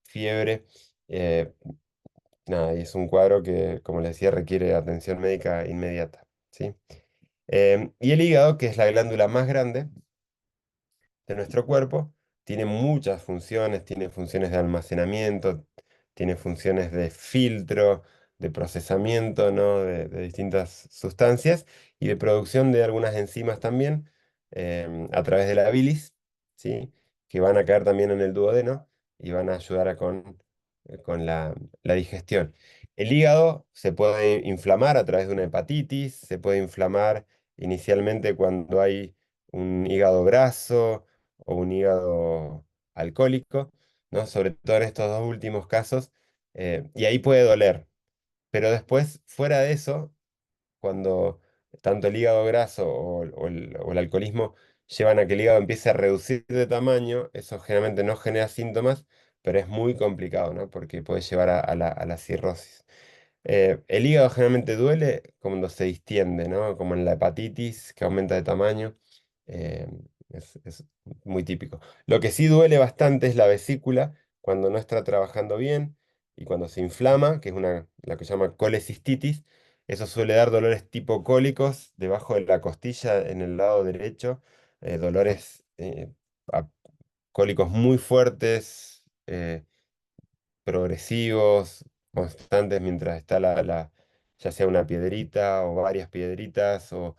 fiebre. eh, Nada, y es un cuadro que, como les decía, requiere atención médica inmediata, ¿sí? Y el hígado, que es la glándula más grande de nuestro cuerpo, tiene muchas funciones, tiene funciones de almacenamiento, tiene funciones de filtro, de procesamiento, ¿no? De distintas sustancias, y de producción de algunas enzimas también, a través de la bilis, ¿sí? Que van a caer también en el duodeno y van a ayudar con la digestión. El hígado se puede inflamar a través de una hepatitis, se puede inflamar inicialmente cuando hay un hígado graso o un hígado alcohólico, ¿no? Sobre todo en estos dos últimos casos, y ahí puede doler. Pero después, fuera de eso, cuando tanto el hígado graso o el alcoholismo llevan a que el hígado empiece a reducir de tamaño, eso generalmente no genera síntomas, pero es muy complicado, ¿no? Porque puede llevar a la cirrosis. El hígado generalmente duele cuando se distiende, ¿no? Como en la hepatitis, que aumenta de tamaño. eh, es muy típico. Lo que sí duele bastante es la vesícula cuando no está trabajando bien y cuando se inflama, que es la que se llama colecistitis. Eso suele dar dolores tipo cólicos debajo de la costilla en el lado derecho, dolores a- cólicos muy fuertes, progresivos, constantes, mientras está ya sea una piedrita o varias piedritas o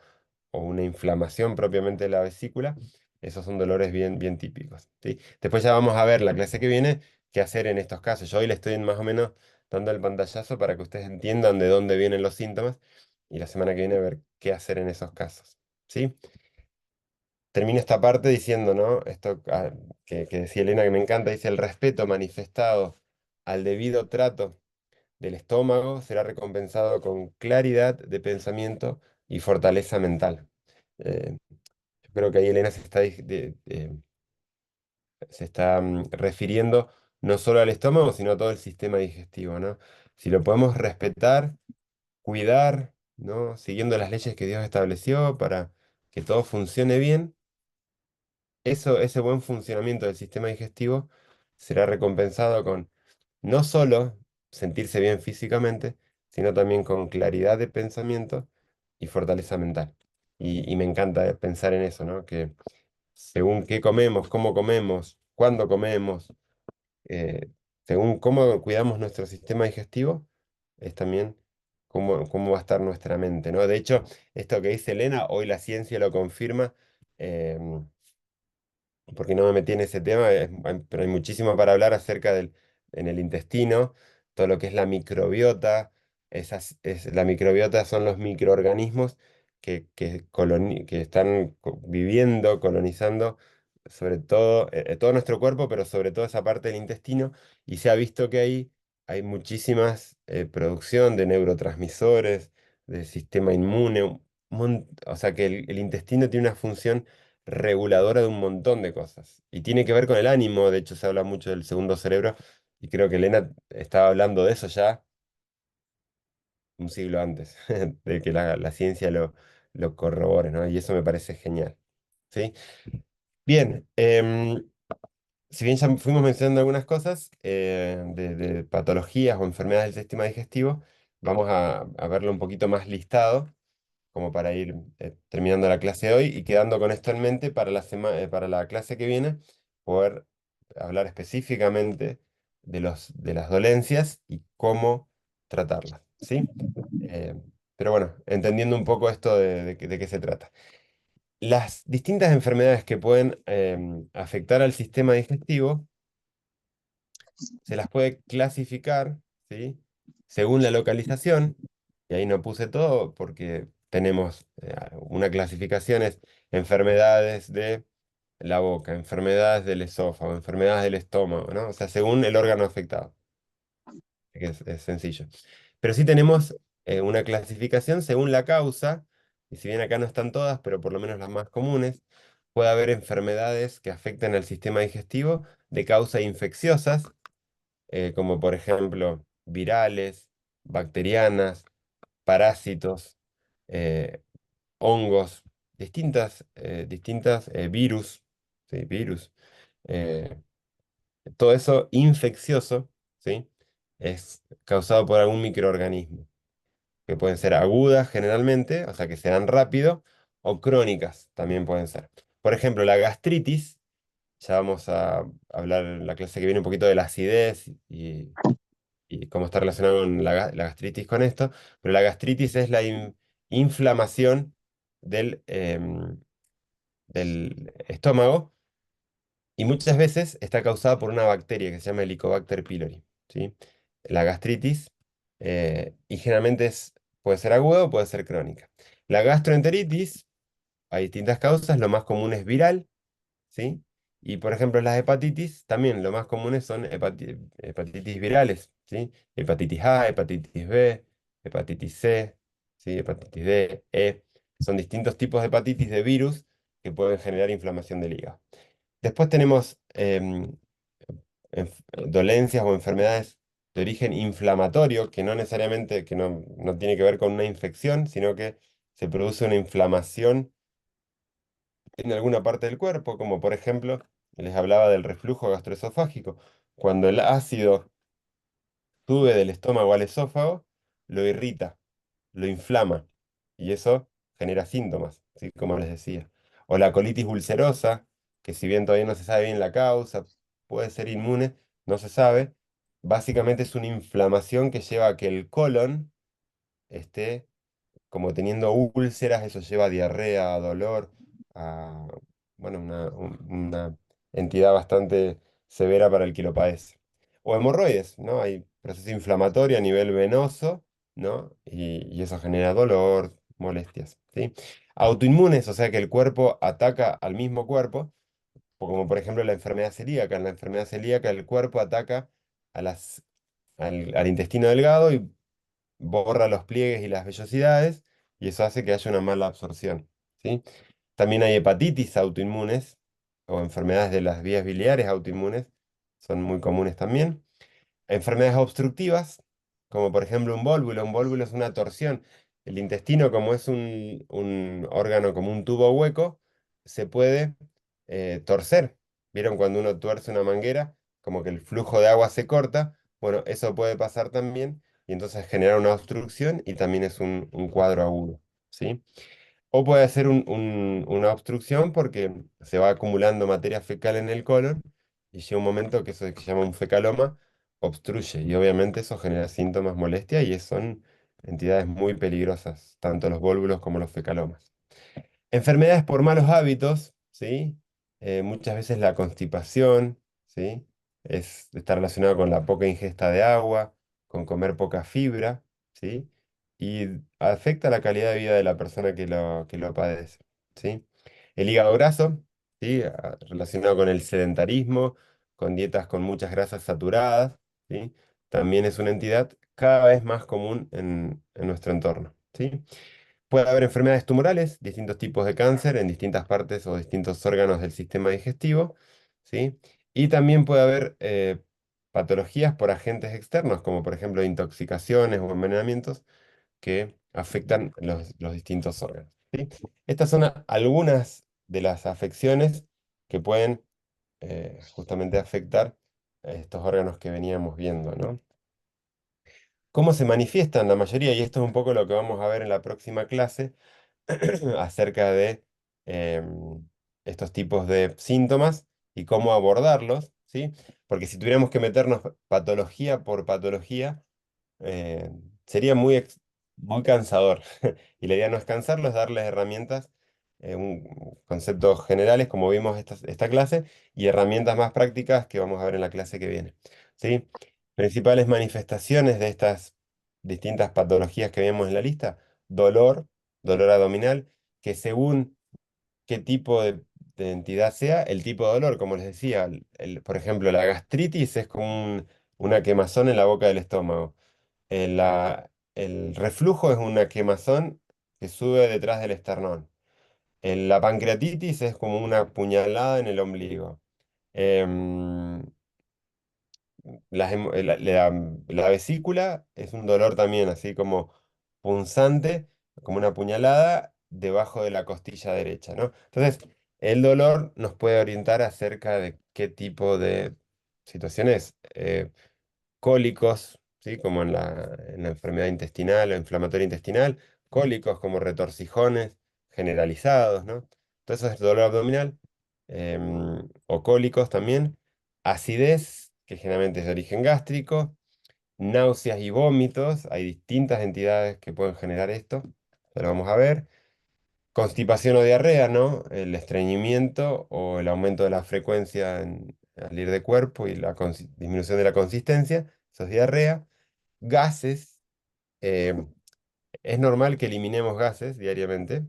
una inflamación propiamente de la vesícula. Esos son dolores bien, bien típicos, ¿sí? Después ya vamos a ver la clase que viene qué hacer en estos casos. Yo hoy le estoy más o menos dando el pantallazo para que ustedes entiendan de dónde vienen los síntomas y la semana que viene ver qué hacer en esos casos, ¿sí? Termino esta parte diciendo, ¿no? Esto que decía Elena que me encanta, dice el respeto manifestado al debido trato del estómago será recompensado con claridad de pensamiento y fortaleza mental. Yo creo que ahí Elena se está refiriendo no solo al estómago, sino a todo el sistema digestivo, ¿no? Si lo podemos respetar, cuidar, ¿no? Siguiendo las leyes que Dios estableció para que todo funcione bien, ese buen funcionamiento del sistema digestivo será recompensado con no solo sentirse bien físicamente, sino también con claridad de pensamiento y fortaleza mental. Y me encanta pensar en eso, ¿no? Que según qué comemos, cómo comemos, cuándo comemos, eh, según cómo cuidamos nuestro sistema digestivo, es también cómo va a estar nuestra mente, ¿no? De hecho, esto que dice Elena, hoy la ciencia lo confirma. Porque no me metí en ese tema, pero hay muchísimo para hablar acerca en el intestino, todo lo que es la microbiota. La microbiota son los microorganismos que están viviendo, colonizando, sobre todo, todo nuestro cuerpo, pero sobre todo esa parte del intestino, y se ha visto que ahí hay muchísimas producción de neurotransmisores, del sistema inmune, o sea que el intestino tiene una función reguladora de un montón de cosas. Y tiene que ver con el ánimo, de hecho se habla mucho del segundo cerebro, y creo que Elena estaba hablando de eso ya un siglo antes, de que la ciencia lo corrobore, ¿no? Y eso me parece genial. ¿Sí? Bien, si bien ya fuimos mencionando algunas cosas de patologías o enfermedades del sistema digestivo, vamos a verlo un poquito más listado como para ir terminando la clase de hoy y quedando con esto en mente para para la clase que viene, poder hablar específicamente de las dolencias y cómo tratarlas, ¿sí? Eh, pero bueno, entendiendo un poco esto de qué se trata. Las distintas enfermedades que pueden afectar al sistema digestivo se las puede clasificar, ¿sí? Según la localización, y ahí no puse todo porque tenemos una clasificación es enfermedades de la boca, enfermedades del esófago, enfermedades del estómago, ¿no? O sea, según el órgano afectado, que es sencillo. Pero sí tenemos una clasificación según la causa, y si bien acá no están todas, pero por lo menos las más comunes, puede haber enfermedades que afecten al sistema digestivo de causa infecciosas, como por ejemplo virales, bacterianas, parásitos, eh, hongos, distintas virus, ¿sí? Virus. eh, Todo eso infeccioso, ¿sí? Es causado por algún microorganismo, que pueden ser agudas generalmente, o sea que se dan rápido, o crónicas también pueden ser. Por ejemplo, la gastritis, ya vamos a hablar en la clase que viene un poquito de la acidez y cómo está relacionado con la gastritis con esto, pero la gastritis es la inflamación del estómago y muchas veces está causada por una bacteria que se llama Helicobacter pylori, ¿sí? La gastritis y generalmente puede ser aguda o puede ser crónica. La gastroenteritis, hay distintas causas, lo más común es viral, ¿sí? Y por ejemplo, las hepatitis, también lo más comunes son hepatitis virales, ¿sí? Hepatitis A, hepatitis B, hepatitis C, ¿sí? Hepatitis D, E. Son distintos tipos de hepatitis de virus que pueden generar inflamación del hígado. Después tenemos dolencias o enfermedades de origen inflamatorio, que no necesariamente, que no tiene que ver con una infección, sino que se produce una inflamación en alguna parte del cuerpo, como por ejemplo, les hablaba del reflujo gastroesofágico. Cuando el ácido sube del estómago al esófago, lo irrita, lo inflama, y eso genera síntomas, ¿sí? Como les decía. O la colitis ulcerosa, que si bien todavía no se sabe bien la causa, puede ser inmune, no se sabe. Básicamente es una inflamación que lleva a que el colon esté como teniendo úlceras, eso lleva a diarrea, a dolor, a, bueno, una entidad bastante severa para el que lo padece. O hemorroides, ¿no? Hay proceso inflamatorio a nivel venoso, ¿no? Y eso genera dolor, molestias, ¿sí? Autoinmunes, o sea que el cuerpo ataca al mismo cuerpo, como por ejemplo la enfermedad celíaca. En la enfermedad celíaca el cuerpo ataca a al intestino delgado y borra los pliegues y las vellosidades, y eso hace que haya una mala absorción, ¿sí? También hay hepatitis autoinmunes o enfermedades de las vías biliares autoinmunes, son muy comunes también. Enfermedades obstructivas, como por ejemplo un vólvulo. Un vólvulo es una torsión. El intestino, como es un órgano como un tubo hueco, se puede torcer. ¿Vieron cuando uno tuerce una manguera? Como que el flujo de agua se corta. Bueno, eso puede pasar también y entonces genera una obstrucción y también es un cuadro agudo, ¿sí? O puede ser una obstrucción porque se va acumulando materia fecal en el colon y llega un momento que eso que se llama un fecaloma obstruye y obviamente eso genera síntomas, molestia y son entidades muy peligrosas, tanto los vólvulos como los fecalomas. Enfermedades por malos hábitos, ¿sí? Muchas veces la constipación, ¿sí? Está relacionado con la poca ingesta de agua, con comer poca fibra, ¿sí? Y afecta la calidad de vida de la persona que lo padece, ¿sí? El hígado graso, ¿sí? Relacionado con el sedentarismo, con dietas con muchas grasas saturadas, ¿sí? También es una entidad cada vez más común en nuestro entorno, ¿sí? Puede haber enfermedades tumorales, distintos tipos de cáncer en distintas partes o distintos órganos del sistema digestivo, ¿sí? Y también puede haber patologías por agentes externos, como por ejemplo intoxicaciones o envenenamientos que afectan los distintos órganos, ¿sí? Estas son algunas de las afecciones que pueden justamente afectar estos órganos que veníamos viendo, ¿no? ¿Cómo se manifiestan la mayoría? Y esto es un poco lo que vamos a ver en la próxima clase acerca de estos tipos de síntomas y cómo abordarlos, ¿sí? Porque si tuviéramos que meternos patología por patología, eh, sería muy cansador. Y la idea no es cansarlos, es darles herramientas, conceptos generales, como vimos esta clase, y herramientas más prácticas que vamos a ver en la clase que viene, ¿sí? Principales manifestaciones de estas distintas patologías que vemos en la lista: dolor, dolor abdominal, que según qué tipo de entidad sea, el tipo de dolor, como les decía, por ejemplo, la gastritis es como una quemazón en la boca del estómago. El reflujo es una quemazón que sube detrás del esternón. La pancreatitis es como una puñalada en el ombligo. Em, la vesícula es un dolor también así como punzante, como una puñalada debajo de la costilla derecha, ¿no? Entonces, el dolor nos puede orientar acerca de qué tipo de situaciones. Cólicos, ¿sí? Como en la enfermedad intestinal o inflamatoria intestinal, cólicos como retorcijones generalizados, ¿no? Todo eso es dolor abdominal, o cólicos también, acidez, que generalmente es de origen gástrico, náuseas y vómitos, hay distintas entidades que pueden generar esto, pero vamos a ver. Constipación o diarrea, ¿no? El estreñimiento o el aumento de la frecuencia al ir de cuerpo y la disminución de la consistencia, eso es diarrea. Gases, eh, es normal que eliminemos gases diariamente,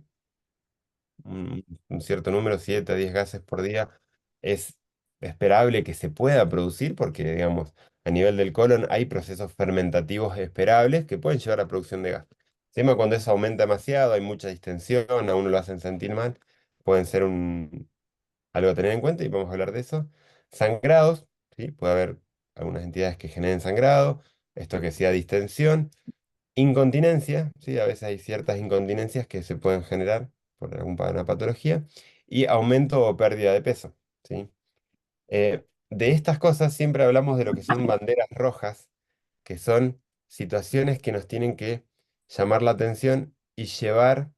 un cierto número, 7 a 10 gases por día, es esperable que se pueda producir porque, digamos, a nivel del colon hay procesos fermentativos esperables que pueden llevar a producción de gas. Encima, cuando eso aumenta demasiado, hay mucha distensión, a uno lo hacen sentir mal, pueden ser algo a tener en cuenta y vamos a hablar de eso. Sangrados, ¿sí? Puede haber algunas entidades que generen sangrado, esto que sea distensión. Incontinencia, ¿sí? A veces hay ciertas incontinencias que se pueden generar por alguna patología. Y aumento o pérdida de peso, ¿sí? De estas cosas siempre hablamos de lo que son banderas rojas, que son situaciones que nos tienen que llamar la atención y llevar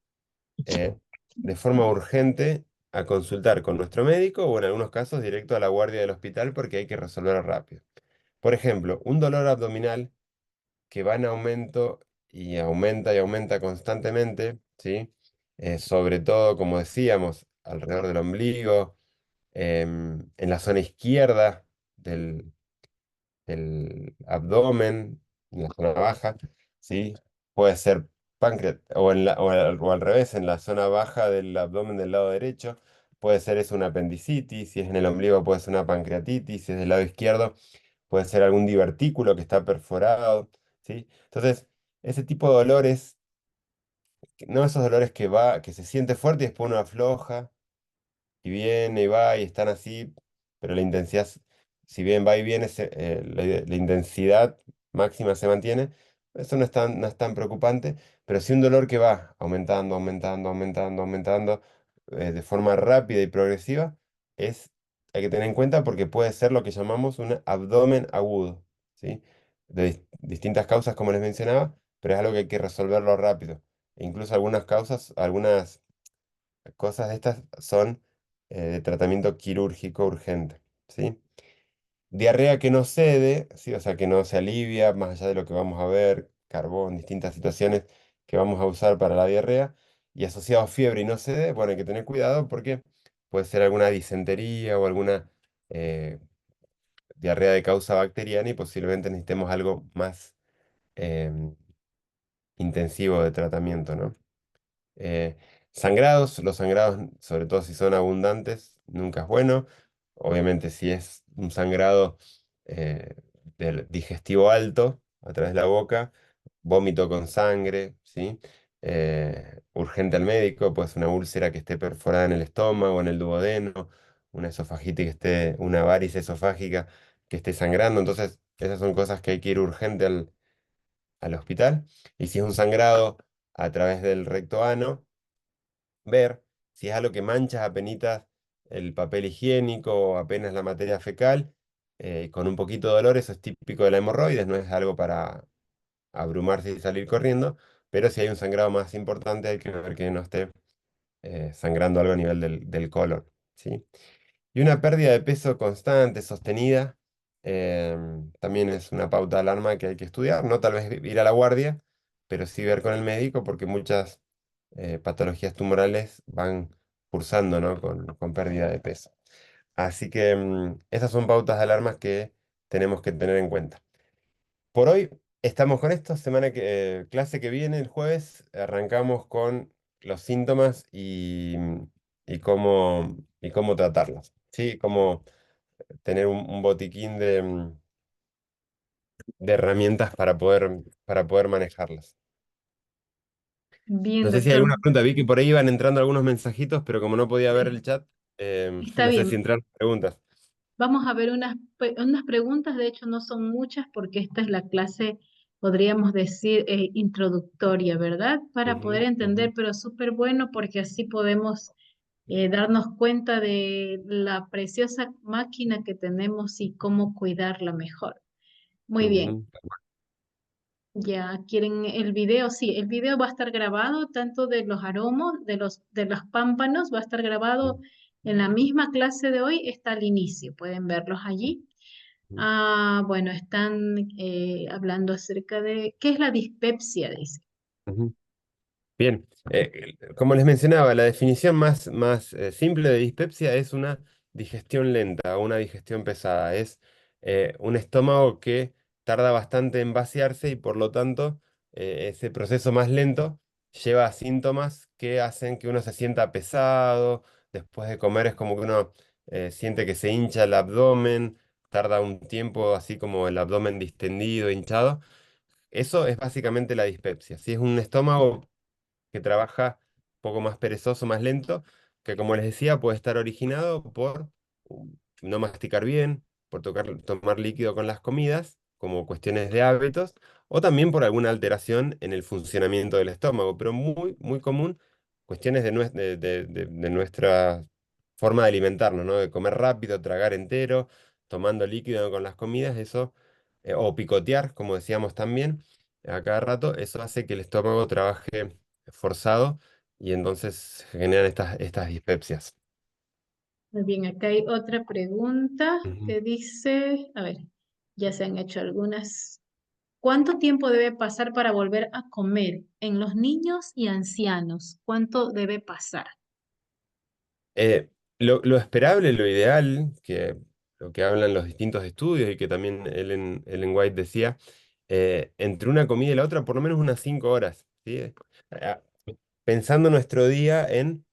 de forma urgente a consultar con nuestro médico o en algunos casos directo a la guardia del hospital porque hay que resolverlo rápido. Por ejemplo, un dolor abdominal que va en aumento y aumenta constantemente, ¿sí? Sobre todo, como decíamos, alrededor del ombligo, en la zona izquierda del abdomen, en la zona baja, ¿sí? Puede ser páncreas, o al revés, en la zona baja del abdomen del lado derecho, puede ser eso una apendicitis, si es en el ombligo puede ser una pancreatitis, si es del lado izquierdo puede ser algún divertículo que está perforado, ¿sí? Entonces, ese tipo de dolores, no esos dolores que se siente fuerte y después uno afloja, y viene y va y están así, pero la intensidad, si bien va y viene, la intensidad máxima se mantiene. Eso no es tan preocupante, pero sí un dolor que va aumentando, aumentando, aumentando, aumentando de forma rápida y progresiva, hay que tener en cuenta porque puede ser lo que llamamos un abdomen agudo, ¿sí? De distintas causas, como les mencionaba, pero es algo que hay que resolverlo rápido. E incluso algunas causas, algunas cosas de estas son de tratamiento quirúrgico urgente, ¿sí? Diarrea que no cede, ¿sí? O sea, que no se alivia, más allá de lo que vamos a ver, carbón, distintas situaciones que vamos a usar para la diarrea, y asociado a fiebre y no cede, bueno, hay que tener cuidado porque puede ser alguna disentería o alguna eh, diarrea de causa bacteriana y posiblemente necesitemos algo más em, intensivo de tratamiento, ¿no? Eh, Sangrados, los sangrados, sobre todo si son abundantes, nunca es bueno. Obviamente, si es un sangrado eh, del digestivo alto, a través de la boca, vómito con sangre, ¿sí? Urgente al médico, pues una úlcera que esté perforada en el estómago, en el duodeno, una esofagitis una varice esofágica que esté sangrando. Entonces, esas son cosas que hay que ir urgente al hospital. Y si es un sangrado a través del recto ano, ver si es algo que mancha apenitas el papel higiénico o apenas la materia fecal, con un poquito de dolor, eso es típico de la hemorroides, no es algo para abrumarse y salir corriendo, pero si hay un sangrado más importante hay que ver que no esté sangrando algo a nivel del colon, ¿sí? Y una pérdida de peso constante, sostenida, también es una pauta de alarma que hay que estudiar. No tal vez ir a la guardia, pero sí ver con el médico porque muchas patologías tumorales van cursando, ¿no? con pérdida de peso. Así que esas son pautas de alarmas que tenemos que tener en cuenta. Por hoy estamos con esto. Clase que viene, el jueves, arrancamos con los síntomas y cómo tratarlos. ¿Sí? Cómo tener un botiquín de herramientas para poder manejarlas. Bien, No sé si hay doctor. alguna pregunta. Vi que por ahí iban entrando algunos mensajitos, pero como no podía ver el chat, Está no sé si bien. entraron preguntas. Vamos a ver unas preguntas, de hecho no son muchas porque esta es la clase, podríamos decir, introductoria, ¿verdad? Para Ujú, poder ujú, entender, pero súper bueno porque así podemos darnos cuenta de la preciosa máquina que tenemos y cómo cuidarla mejor. Muy bien. ujú, Ya quieren el video, sí, el video va a estar grabado tanto de los aromos, de los pámpanos, va a estar grabado en la misma clase de hoy, está al inicio, pueden verlos allí. ujú, Ah, bueno, están hablando acerca de qué es la dispepsia, dice. ujú. Bien, como les mencionaba, la definición más simple de dispepsia es una digestión lenta o una digestión pesada. Es un estómago que tarda bastante en vaciarse y por lo tanto ese proceso más lento lleva a síntomas que hacen que uno se sienta pesado. Después de comer es como que uno siente que se hincha el abdomen, tarda un tiempo así como el abdomen distendido, hinchado. Eso es básicamente la dispepsia. Si es un estómago que trabaja un poco más perezoso, más lento, que como les decía puede estar originado por no masticar bien, por tomar líquido con las comidas, como cuestiones de hábitos, o también por alguna alteración en el funcionamiento del estómago, pero muy, muy común, cuestiones de nuestra forma de alimentarnos, ¿no? De comer rápido, tragar entero, tomando líquido con las comidas, eso, o picotear, como decíamos también a cada rato, eso hace que el estómago trabaje forzado y entonces se generan estas dispepsias. Muy bien, acá hay otra pregunta Ujú, que dice, a ver, ya se han hecho algunas. ¿Cuánto tiempo debe pasar para volver a comer en los niños y ancianos? ¿Cuánto debe pasar? Eh, lo esperable, lo ideal, que lo que hablan los distintos estudios y que también Ellen White decía, entre una comida y la otra, por lo menos unas 5 horas, ¿sí? Ah, Pensando nuestro día en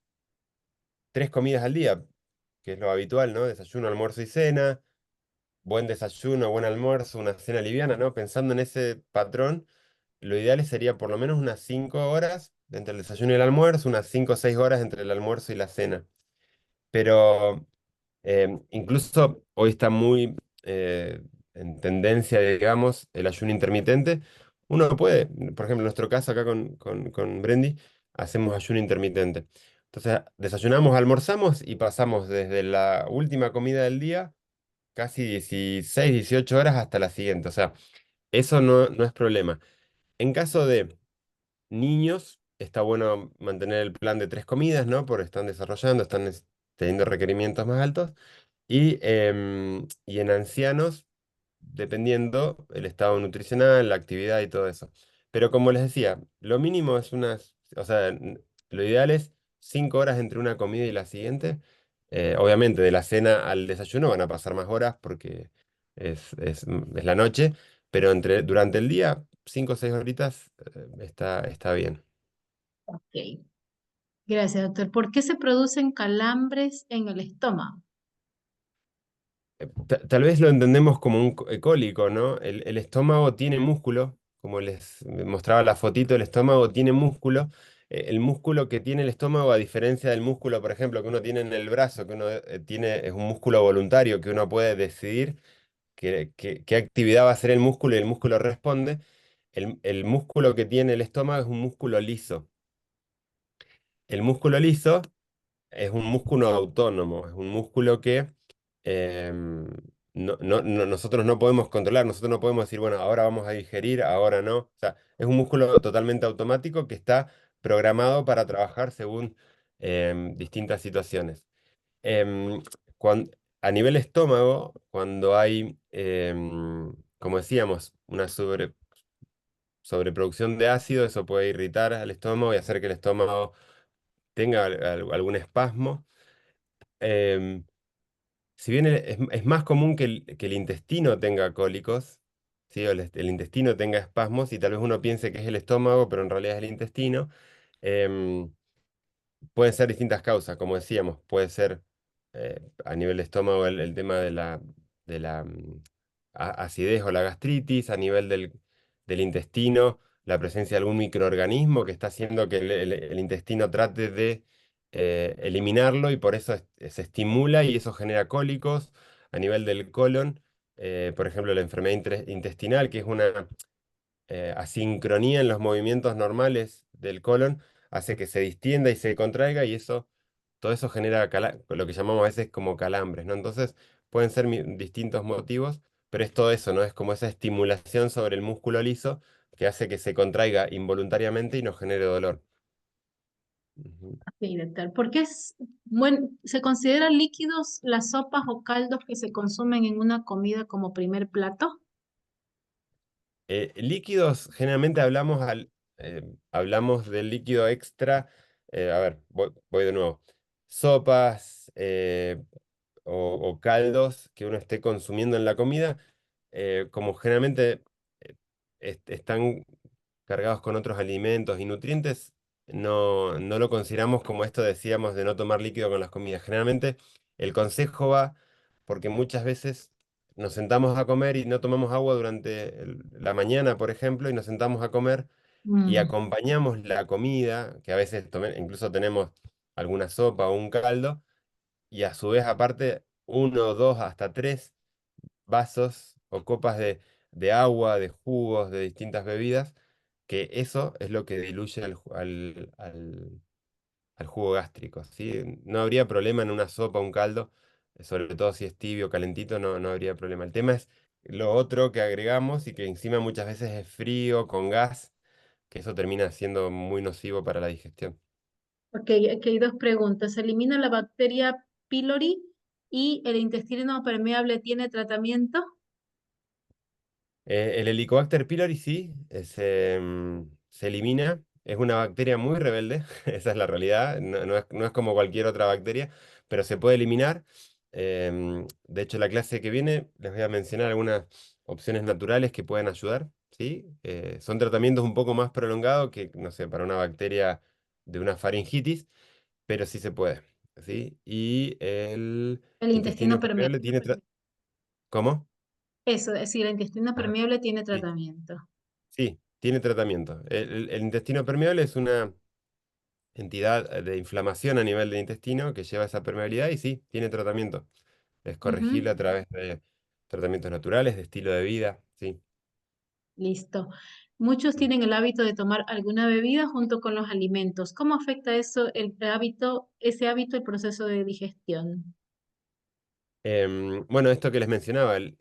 3 comidas al día, que es lo habitual, ¿no? Desayuno, almuerzo y cena, buen desayuno, buen almuerzo, una cena liviana, ¿no? Pensando en ese patrón, lo ideal sería por lo menos unas 5 horas entre el desayuno y el almuerzo, unas 5 o 6 horas entre el almuerzo y la cena. Pero incluso hoy está muy en tendencia, digamos, el ayuno intermitente. Uno puede, por ejemplo, en nuestro caso acá con Brendy, hacemos ayuno intermitente. Entonces, desayunamos, almorzamos y pasamos desde la última comida del día, casi 16, 18 horas hasta la siguiente. O sea, eso no es problema. En caso de niños, está bueno mantener el plan de 3 comidas, ¿no? Porque están desarrollando, están teniendo requerimientos más altos. Y en ancianos, dependiendo el estado nutricional, la actividad y todo eso. Pero como les decía, lo mínimo es o sea, lo ideal es 5 horas entre una comida y la siguiente. Obviamente, de la cena al desayuno van a pasar más horas porque es la noche, pero durante el día, 5 o 6 horitas, está bien. Ok, gracias, doctor. ¿Por qué se producen calambres en el estómago? Tal vez lo entendemos como un cólico, ¿no? El estómago tiene músculo, como les mostraba la fotito, el estómago tiene músculo. El músculo que tiene el estómago, a diferencia del músculo, por ejemplo, que uno tiene en el brazo, que uno tiene, es un músculo voluntario, que uno puede decidir qué actividad va a hacer el músculo y el músculo responde. El músculo que tiene el estómago es un músculo liso. El músculo liso es un músculo autónomo, es un músculo que nosotros no podemos controlar, nosotros no podemos decir, bueno, ahora vamos a digerir, ahora no. O sea, es un músculo totalmente automático que está programado para trabajar según distintas situaciones. Em, cuan- a nivel estómago, cuando hay, como decíamos, una sobreproducción de ácido, eso puede irritar al estómago y hacer que el estómago tenga algún espasmo. Em, si bien es más común que el intestino tenga cólicos, ¿sí? O el intestino tenga espasmos y tal vez uno piense que es el estómago, pero en realidad es el intestino, em, pueden ser distintas causas, como decíamos, puede ser a nivel de estómago el tema de la acidez o la gastritis, a nivel del intestino, la presencia de algún microorganismo que está haciendo que el intestino trate de eliminarlo y por eso se estimula y eso genera cólicos. A nivel del colon, por ejemplo, la enfermedad intestinal, que es una asincronía en los movimientos normales del colon, hace que se distienda y se contraiga y todo eso genera lo que llamamos a veces como calambres, ¿no? Entonces pueden ser distintos motivos, pero es todo eso, ¿no? Es como esa estimulación sobre el músculo liso que hace que se contraiga involuntariamente y nos genere dolor. Ujú. Ok, doctor. ¿Por qué bueno, se consideran líquidos las sopas o caldos que se consumen en una comida como primer plato? Líquidos, generalmente hablamos del líquido extra. A ver, voy de nuevo. Sopas o caldos que uno esté consumiendo en la comida, como generalmente eh, están cargados con otros alimentos y nutrientes, no lo consideramos como esto decíamos de no tomar líquido con las comidas. Generalmente el consejo va porque muchas veces nos sentamos a comer y no tomamos agua durante la mañana, por ejemplo, y nos sentamos a comer y Mm, acompañamos la comida, que a veces incluso tenemos alguna sopa o un caldo, y a su vez aparte 1, 2, hasta 3 vasos o copas de agua, de jugos, de distintas bebidas, que eso es lo que diluye al jugo gástrico, ¿sí? No habría problema en una sopa, un caldo, sobre todo si es tibio, calentito, no habría problema. El tema es lo otro que agregamos y que encima muchas veces es frío, con gas, que eso termina siendo muy nocivo para la digestión. ok, aquí hay dos preguntas. ¿Se elimina la bacteria pylori y el intestino permeable tiene tratamiento? El Helicobacter pylori sí, se elimina. es una bacteria muy rebelde, esa es la realidad, no es como cualquier otra bacteria, pero se puede eliminar. De hecho, la clase que viene les voy a mencionar algunas opciones naturales que pueden ayudar, ¿sí? Son tratamientos un poco más prolongados que, no sé, para una bacteria de una faringitis, pero sí se puede, ¿sí? Y el El intestino intestino permeable. permeable tiene... ¿Cómo? Eso, es decir, el intestino Ajá, permeable tiene sí, tratamiento. sí, tiene tratamiento. El intestino permeable es una entidad de inflamación a nivel del intestino que lleva esa permeabilidad y sí, tiene tratamiento. Es corregible Ujú. a través de tratamientos naturales, de estilo de vida, sí. Listo. Muchos tienen el hábito de tomar alguna bebida junto con los alimentos. ¿Cómo afecta eso ese hábito, el proceso de digestión? Bueno, esto que les mencionaba, el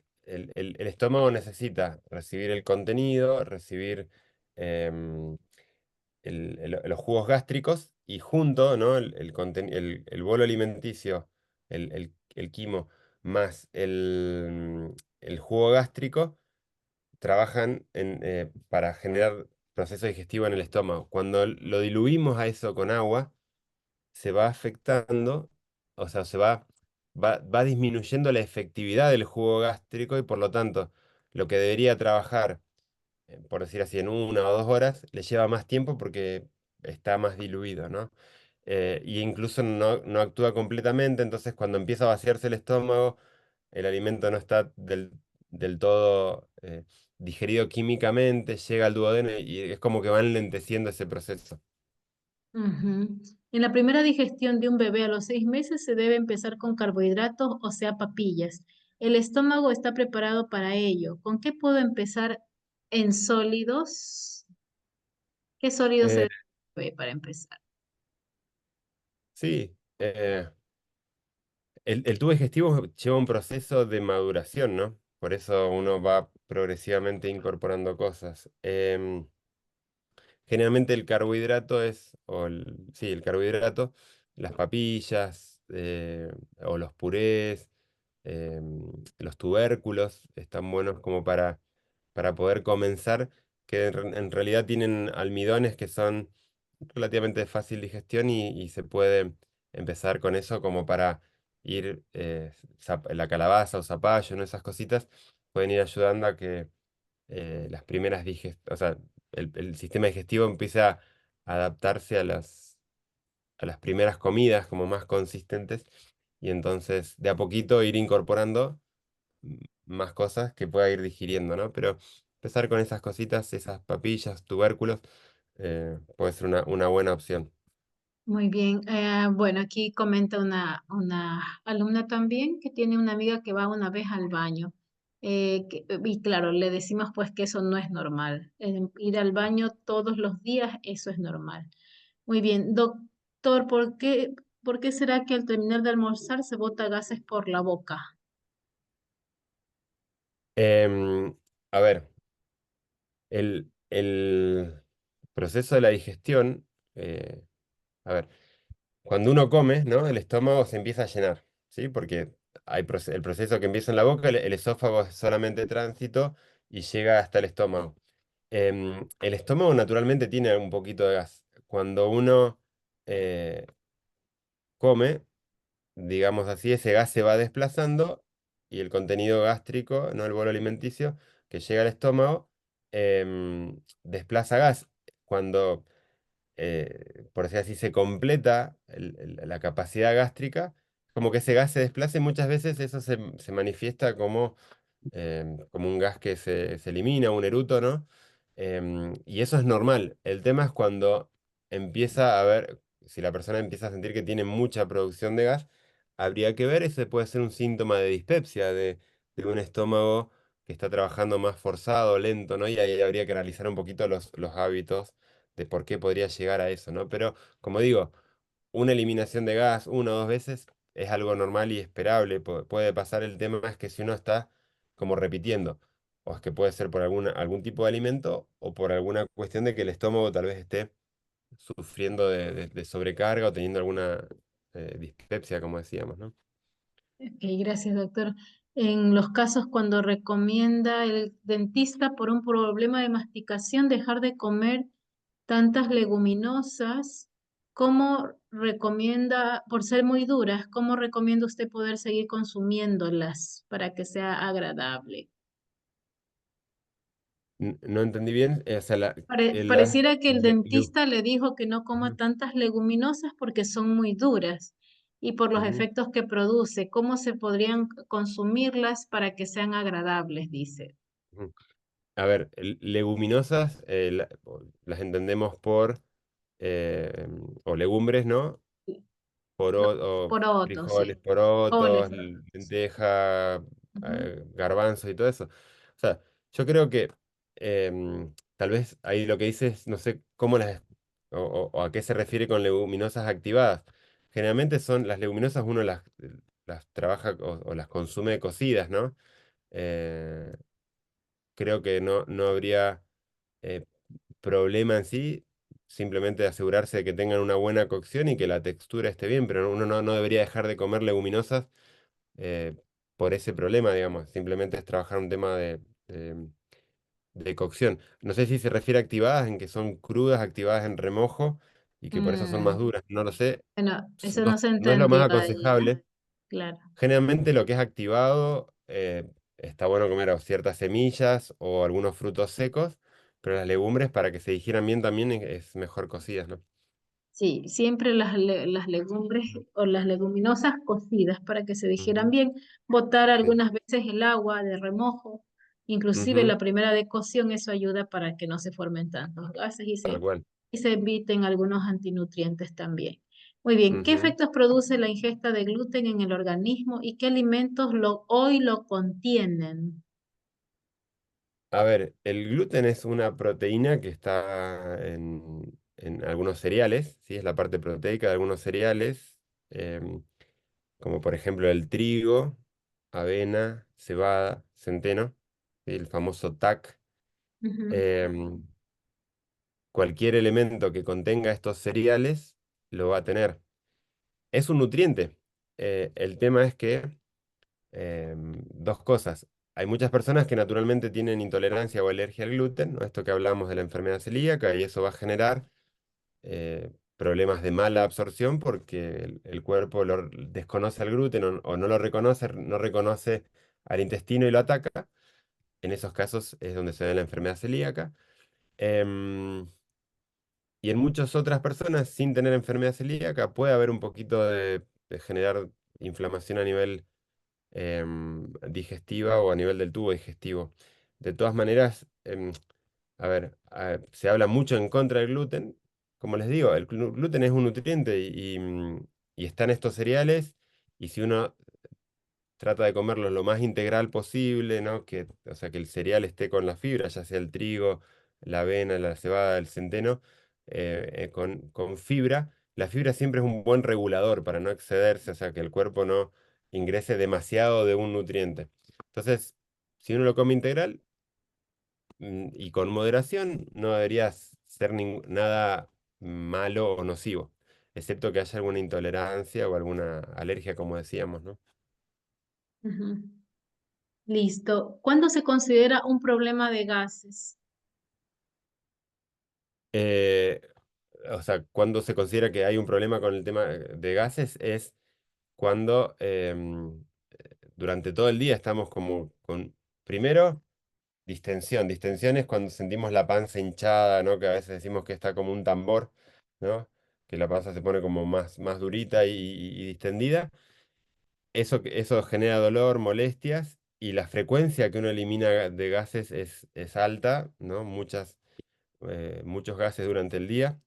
estómago necesita recibir el contenido, recibir em, los jugos gástricos y junto, ¿no? El bolo alimenticio, el quimo, más el jugo gástrico, trabajan para generar proceso digestivo en el estómago. Cuando lo diluimos a eso con agua, se va afectando, o sea, va disminuyendo la efectividad del jugo gástrico y por lo tanto, lo que debería trabajar, por decir así, en 1 o 2 horas, le lleva más tiempo porque está más diluido, ¿no? Y incluso no actúa completamente, entonces cuando empieza a vaciarse el estómago, el alimento no está del todo digerido químicamente, llega al duodeno y es como que van lenteciendo ese proceso. Ujú. En la primera digestión de un bebé a los 6 meses se debe empezar con carbohidratos, o sea, papillas. El estómago está preparado para ello. ¿Con qué puedo empezar en sólidos? ¿Qué sólidos se Eh, debe para empezar? sí, el tubo digestivo lleva un proceso de maduración, ¿no? Por eso uno va progresivamente incorporando cosas. Generalmente el carbohidrato sí, el carbohidrato, las papillas o los purés, los tubérculos están buenos como para poder comenzar, que en realidad tienen almidones que son relativamente de fácil digestión y se puede empezar con eso como para ir, la calabaza o zapallo, ¿no? Esas cositas pueden ir ayudando a que las primeras o sea, el sistema digestivo empieza a adaptarse a las primeras comidas como más consistentes y entonces de a poquito ir incorporando más cosas que pueda ir digiriendo, ¿no? Pero empezar con esas cositas, esas papillas, tubérculos, puede ser una buena opción. Muy bien. Bueno, aquí comenta una alumna también que tiene una amiga que va una vez al baño. Y claro, le decimos pues que eso no es normal. Ir al baño todos los días, eso es normal. Muy bien. Doctor, ¿por qué será que al terminar de almorzar se bota gases por la boca? Em, a ver, el proceso de la digestión, a ver, cuando uno come, ¿no? El estómago se empieza a llenar, ¿sí? Porque el proceso que empieza en la boca, el esófago es solamente tránsito y llega hasta el estómago. El estómago naturalmente tiene un poquito de gas. Cuando uno eh, come, digamos así, ese gas se va desplazando y el contenido gástrico, no el bolo alimenticio, que llega al estómago, desplaza gas. Cuando por decir así, se completa la capacidad gástrica, como que ese gas se desplace, muchas veces eso se manifiesta como un gas que se elimina, un eruto, ¿no? Y eso es normal. El tema es cuando empieza a ver, si la persona empieza a sentir que tiene mucha producción de gas, habría que ver, ese puede ser un síntoma de dispepsia, de un estómago que está trabajando más forzado, lento, ¿no? Y ahí habría que analizar un poquito los hábitos de por qué podría llegar a eso, ¿no? Pero, como digo, una eliminación de gas 1 o 2 veces es algo normal y esperable, puede pasar. El tema es que si uno está como repitiendo, o es que puede ser por algún tipo de alimento o por alguna cuestión de que el estómago tal vez esté sufriendo de sobrecarga o teniendo alguna dispepsia, como decíamos, ¿no? Ok, gracias, doctor. En los casos cuando recomienda el dentista por un problema de masticación dejar de comer tantas leguminosas, ¿cómo recomienda, por ser muy duras, cómo recomienda usted poder seguir consumiéndolas para que sea agradable? No entendí bien. O sea, Pareciera que el le- le- dentista le dijo que no coma ujú, tantas leguminosas porque son muy duras y por los ujú, efectos que produce. ¿Cómo se podrían consumirlas para que sean agradables? Dice. ujú. A ver, leguminosas las entendemos por, o legumbres, ¿no? Los O porotos, frijoles, sí. Frijoles. porotos, lenteja, Ujú. garbanzos y todo eso. O sea, yo creo que tal vez ahí lo que dices, no sé cómo o a qué se refiere con leguminosas activadas. Generalmente son las leguminosas, uno las trabaja o las consume cocidas, ¿no? Eh, Creo que no habría eh, problema en sí, simplemente asegurarse de que tengan una buena cocción y que la textura esté bien, pero uno no debería dejar de comer leguminosas eh, por ese problema, digamos. Simplemente es trabajar un tema de- de cocción. No sé si se refiere a activadas, en que son crudas, activadas en remojo y que por eso son más Mm, duras. No lo sé. bueno, eso no se No es lo más entendió ahí, aconsejable. claro. Generalmente lo que es activado, está bueno comer o ciertas semillas o algunos frutos secos, pero las legumbres para que se digieran bien también es mejor cocidas, ¿no? Sí, siempre las legumbres o las leguminosas cocidas para que se digieran Ujú, bien, botar sí, algunas veces el agua de remojo, inclusive ujú, la primera de cocción, eso ayuda para que no se formen tantos gases tal cual. y se eviten algunos antinutrientes también. Muy bien, ¿qué Ujú. efectos produce la ingesta de gluten en el organismo y qué alimentos hoy lo contienen? A ver, el gluten es una proteína que está en algunos cereales, ¿sí? Es la parte proteica de algunos cereales, em, como por ejemplo el trigo, avena, cebada, centeno, ¿sí? El famoso TAC. Ujú, em, Cualquier elemento que contenga estos cereales lo va a tener. Es un nutriente. El tema es que, dos cosas. Hay muchas personas que naturalmente tienen intolerancia o alergia al gluten, ¿no? Esto que hablamos de la enfermedad celíaca, y eso va a generar problemas de mala absorción porque el cuerpo desconoce al gluten o no lo reconoce, no reconoce al intestino y lo ataca. En esos casos es donde se da la enfermedad celíaca. Em, Y en muchas otras personas sin tener enfermedad celíaca puede haber un poquito de generar inflamación a nivel digestiva o a nivel del tubo digestivo. De todas maneras, a ver, se habla mucho en contra del gluten. Como les digo, el gluten es un nutriente y está en estos cereales. Y si uno trata de comerlo lo más integral posible, ¿no? O sea, que el cereal esté con la fibra, ya sea el trigo, la avena, la cebada, el centeno, con fibra. La fibra siempre es un buen regulador para no excederse, o sea, que el cuerpo no ingrese demasiado de un nutriente. Entonces, si uno lo come integral y con moderación, no debería ser nada malo o nocivo, excepto que haya alguna intolerancia o alguna alergia, como decíamos, ¿no? ujú. Listo. ¿Cuándo se considera un problema de gases? Eh, o sea, cuando se considera que hay un problema con el tema de gases es cuando durante todo el día estamos como con, primero, distensión. Distensión es cuando sentimos la panza hinchada, ¿no? Que a veces decimos que está como un tambor, ¿no? Que la panza se pone como más durita y distendida. Eso genera dolor, molestias y la frecuencia que uno elimina de gases es alta, ¿no? Muchos gases durante el día.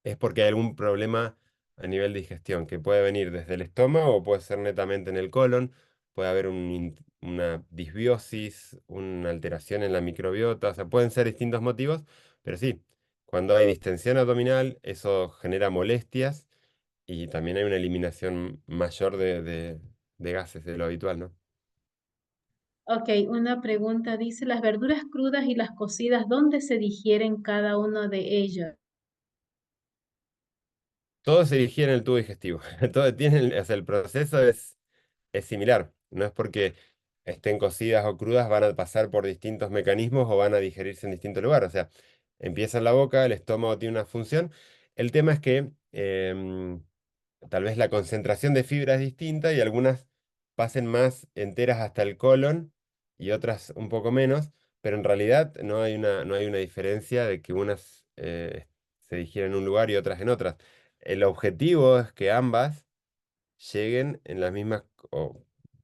Es porque hay algún problema a nivel de digestión, que puede venir desde el estómago o puede ser netamente en el colon, puede haber una disbiosis, una alteración en la microbiota, o sea, pueden ser distintos motivos, pero sí, cuando hay distensión abdominal, eso genera molestias y también hay una eliminación mayor de gases de lo habitual, ¿no? Ok, una pregunta dice, las verduras crudas y las cocidas, ¿dónde se digieren cada uno de ellos? Todo se digiere en el tubo digestivo, todo tiene, o sea, el proceso es similar. No es porque estén cocidas o crudas, van a pasar por distintos mecanismos o van a digerirse en distintos lugares. O sea, empieza en la boca, el estómago tiene una función. El tema es que tal vez la concentración de fibra es distinta y algunas pasen más enteras hasta el colon y otras un poco menos, pero en realidad no hay una diferencia de que unas se digieren en un lugar y otras en otras. El objetivo es que ambas lleguen en las mismas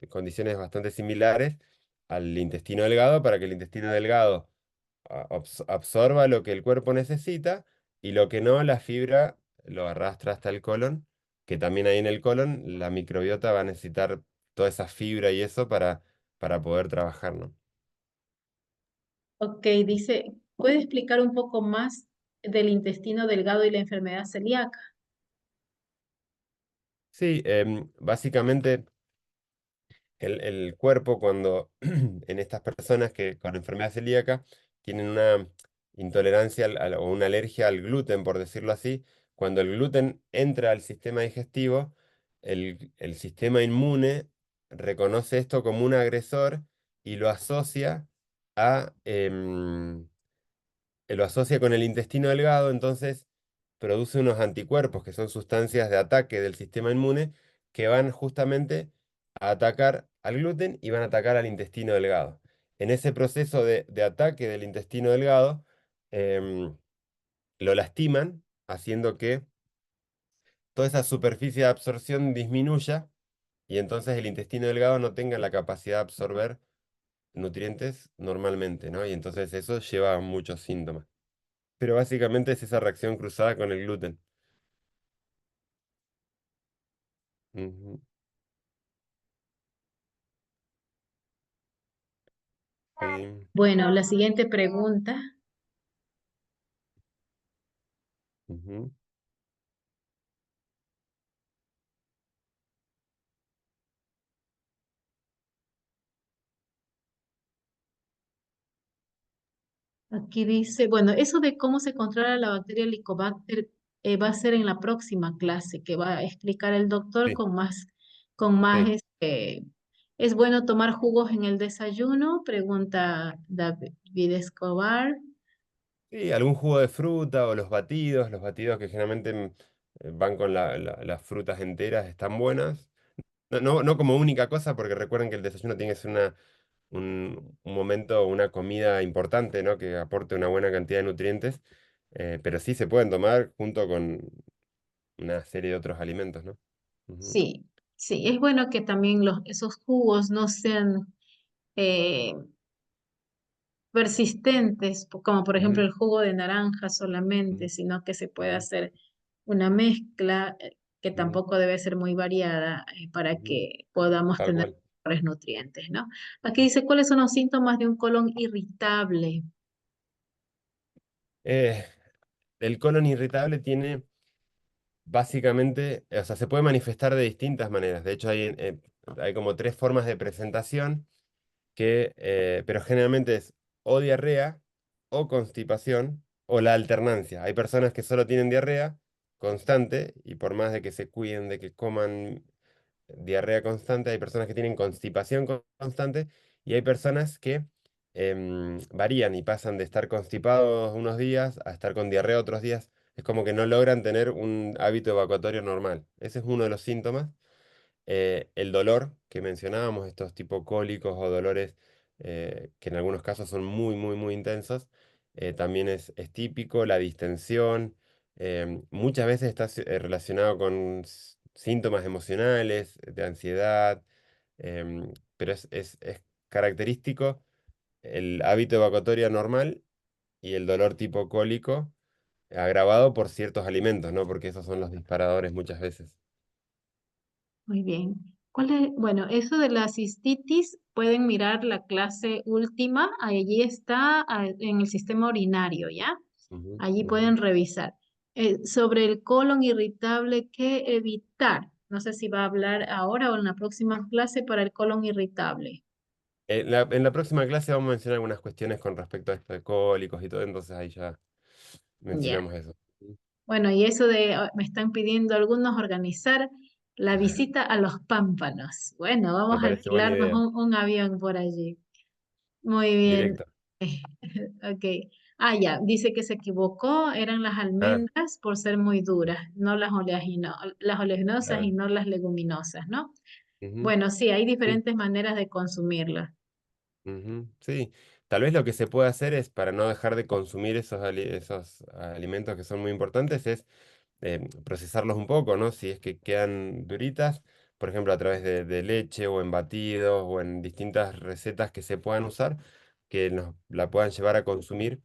condiciones bastante similares al intestino delgado para que el intestino delgado absorba lo que el cuerpo necesita y lo que no, la fibra lo arrastra hasta el colon, que también ahí en el colon la microbiota va a necesitar toda esa fibra y eso para poder trabajar, ¿no? Ok, dice, ¿puede explicar un poco más del intestino delgado y la enfermedad celíaca? Sí, básicamente el cuerpo cuando en estas personas que con enfermedad celíaca tienen una intolerancia o una alergia al gluten, por decirlo así, cuando el gluten entra al sistema digestivo, el sistema inmune reconoce esto como un agresor y a, em, lo asocia con el intestino delgado, entonces produce unos anticuerpos, que son sustancias de ataque del sistema inmune, que van justamente a atacar al gluten y van a atacar al intestino delgado. En ese proceso de ataque del intestino delgado, em, lo lastiman, haciendo que toda esa superficie de absorción disminuya y entonces el intestino delgado no tenga la capacidad de absorber nutrientes normalmente, ¿no? Y entonces eso lleva a muchos síntomas. Pero básicamente es esa reacción cruzada con el gluten. Ujú, sí, Bueno, la siguiente pregunta. ujú. Aquí dice, bueno, eso de cómo se controla la bacteria Helicobacter va a ser en la próxima clase, que va a explicar el doctor Sí, con más, sí. ¿es bueno tomar jugos en el desayuno? Pregunta David Escobar. Sí, algún jugo de fruta o los batidos que generalmente van con las frutas enteras, están buenas. No como única cosa, porque recuerden que el desayuno tiene que ser un momento, una comida importante, ¿no? Que aporte una buena cantidad de nutrientes, pero sí se pueden tomar junto con una serie de otros alimentos, ¿no? Ujú, Sí, sí, es bueno que también esos jugos no sean eh, persistentes, como por ejemplo ujú, el jugo de naranja solamente, ujú, sino que se puede ujú, hacer una mezcla que ujú, tampoco debe ser muy variada para ujú, que podamos tal tener cual. mejores nutrientes, ¿no? Aquí dice, ¿cuáles son los síntomas de un colon irritable? Eh, el colon irritable tiene básicamente, o sea, se puede manifestar de distintas maneras. De hecho, hay como tres formas de presentación pero generalmente es o diarrea, o constipación, o la alternancia. Hay personas que solo tienen diarrea constante y por más de que se cuiden de que coman diarrea constante, hay personas que tienen constipación constante y hay personas que varían y pasan de estar constipados unos días a estar con diarrea otros días. Es como que no logran tener un hábito evacuatorio normal. Ese es uno de los síntomas. El dolor que mencionábamos, estos tipo cólicos o dolores que en algunos casos son muy intensos, también es típico. La distensión, muchas veces está relacionado con síntomas emocionales, de ansiedad, pero es característico el hábito evacuatorio normal y el dolor tipo cólico agravado por ciertos alimentos, ¿no? Porque esos son los disparadores muchas veces. Muy bien. Bueno, eso de la cistitis, pueden mirar la clase última, allí está en el sistema urinario, ¿ya? Ujú, Allí ujú. pueden revisar. Sobre el colon irritable, ¿qué evitar? No sé si va a hablar ahora o en la próxima clase para el colon irritable. En la próxima clase vamos a mencionar algunas cuestiones con respecto a esto de cólicos y todo, entonces ahí ya Ya. mencionamos eso. Bueno, y eso de, me están pidiendo algunos organizar la visita a los pámpanos. Bueno, Me vamos a parece buena alquilarnos idea. un avión por allí. Muy bien. Directo. Ok. Ah, ya, dice que se equivocó, eran las Ah, almendras por ser muy duras, no las oleaginosas y claro. no las leguminosas, ¿no? Ujú, Bueno, sí, hay sí. diferentes maneras de consumirlas. Ujú, sí, tal vez lo que se puede hacer es, para no dejar de consumir esos alimentos que son muy importantes, es procesarlos un poco, ¿no? Si es que quedan duritas, por ejemplo, a través de leche o en batidos o en distintas recetas que se puedan usar, que nos la puedan llevar a consumir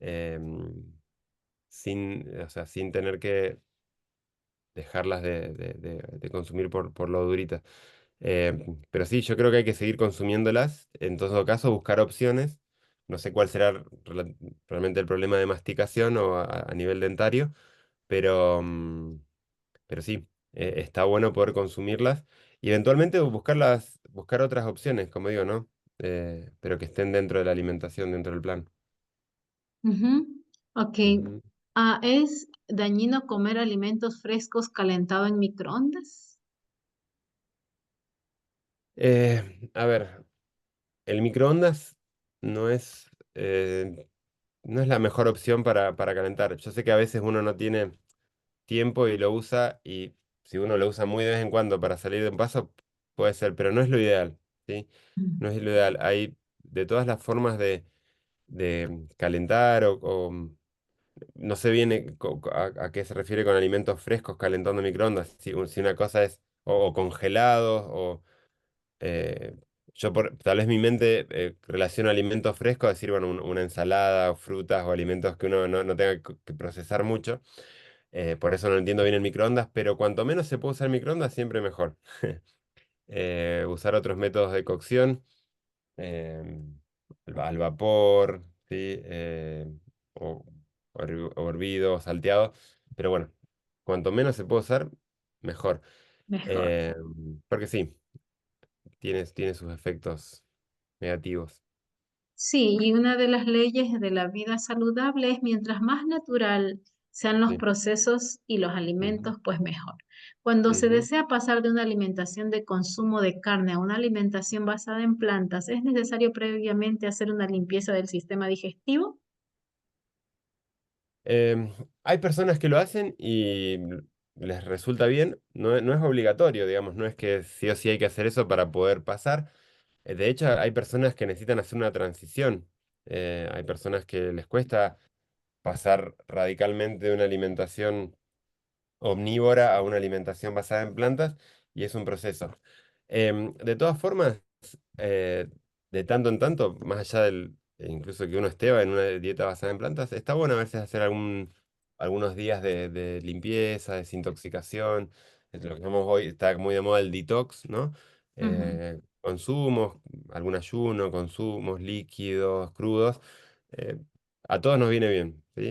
em, o sea, sin tener que dejarlas de consumir por lo duritas. Pero sí, yo creo que hay que seguir consumiéndolas. En todo caso, buscar opciones. No sé cuál será realmente el problema de masticación o a nivel dentario, pero, pero sí, está bueno poder consumirlas y eventualmente buscar otras opciones, como digo, ¿no? Pero que estén dentro de la alimentación, dentro del plan. Ujú. Ok. Ujú. ¿Es dañino comer alimentos frescos calentados en microondas? A ver, el microondas no es, eh, no es la mejor opción para calentar. Yo sé que a veces uno no tiene tiempo y lo usa, y si uno lo usa muy de vez en cuando para salir de un paso, puede ser, pero no es lo ideal, ¿sí? Mm. No es lo ideal. Hay de todas las formas de calentar no sé bien a qué se refiere con alimentos frescos calentando en microondas. Si una cosa es o congelados o eh, tal vez mi mente relaciona alimentos frescos, a decir, bueno, una ensalada o frutas o alimentos que uno no tenga que procesar mucho. Por eso no entiendo bien el microondas, pero cuanto menos se puede usar microondas, siempre mejor. Usar otros métodos de cocción, al vapor, ¿sí? O, o hervido, o salteado. Pero bueno, cuanto menos se puede usar, mejor. Mejor. Eh, Porque sí, tiene sus efectos negativos. Sí, y una de las leyes de la vida saludable es mientras más natural sean los Sí. procesos y los Ujú, alimentos, pues mejor. Cuando se ujú. desea pasar de una alimentación de consumo de carne a una alimentación basada en plantas, ¿es necesario previamente hacer una limpieza del sistema digestivo? Em, Hay personas que lo hacen y les resulta bien. No es obligatorio, digamos, no es que sí o sí hay que hacer eso para poder pasar. De hecho, hay personas que necesitan hacer una transición. Hay personas que les cuesta pasar radicalmente de una alimentación omnívora a una alimentación basada en plantas, y es un proceso. De todas formas, eh, de tanto en tanto, más allá incluso que uno esté en una dieta basada en plantas, está bueno a veces hacer algunos días de limpieza, desintoxicación. Es lo que llamamos hoy, está muy de moda el detox, ¿no? Ujú. Consumos, algún ayuno, consumos líquidos, crudos. eh, a todos nos viene bien, ¿sí?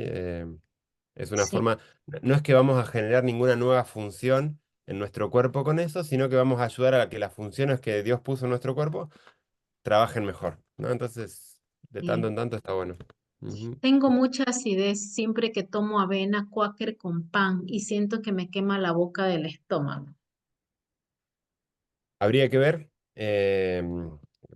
Es una Sí. forma, no es que vamos a generar ninguna nueva función en nuestro cuerpo con eso, sino que vamos a ayudar a que las funciones que Dios puso en nuestro cuerpo trabajen mejor, ¿no? Entonces, de tanto Sí. en tanto está bueno. Ujú. Tengo mucha acidez siempre que tomo avena Quaker con pan y siento que me quema la boca del estómago. Habría que ver,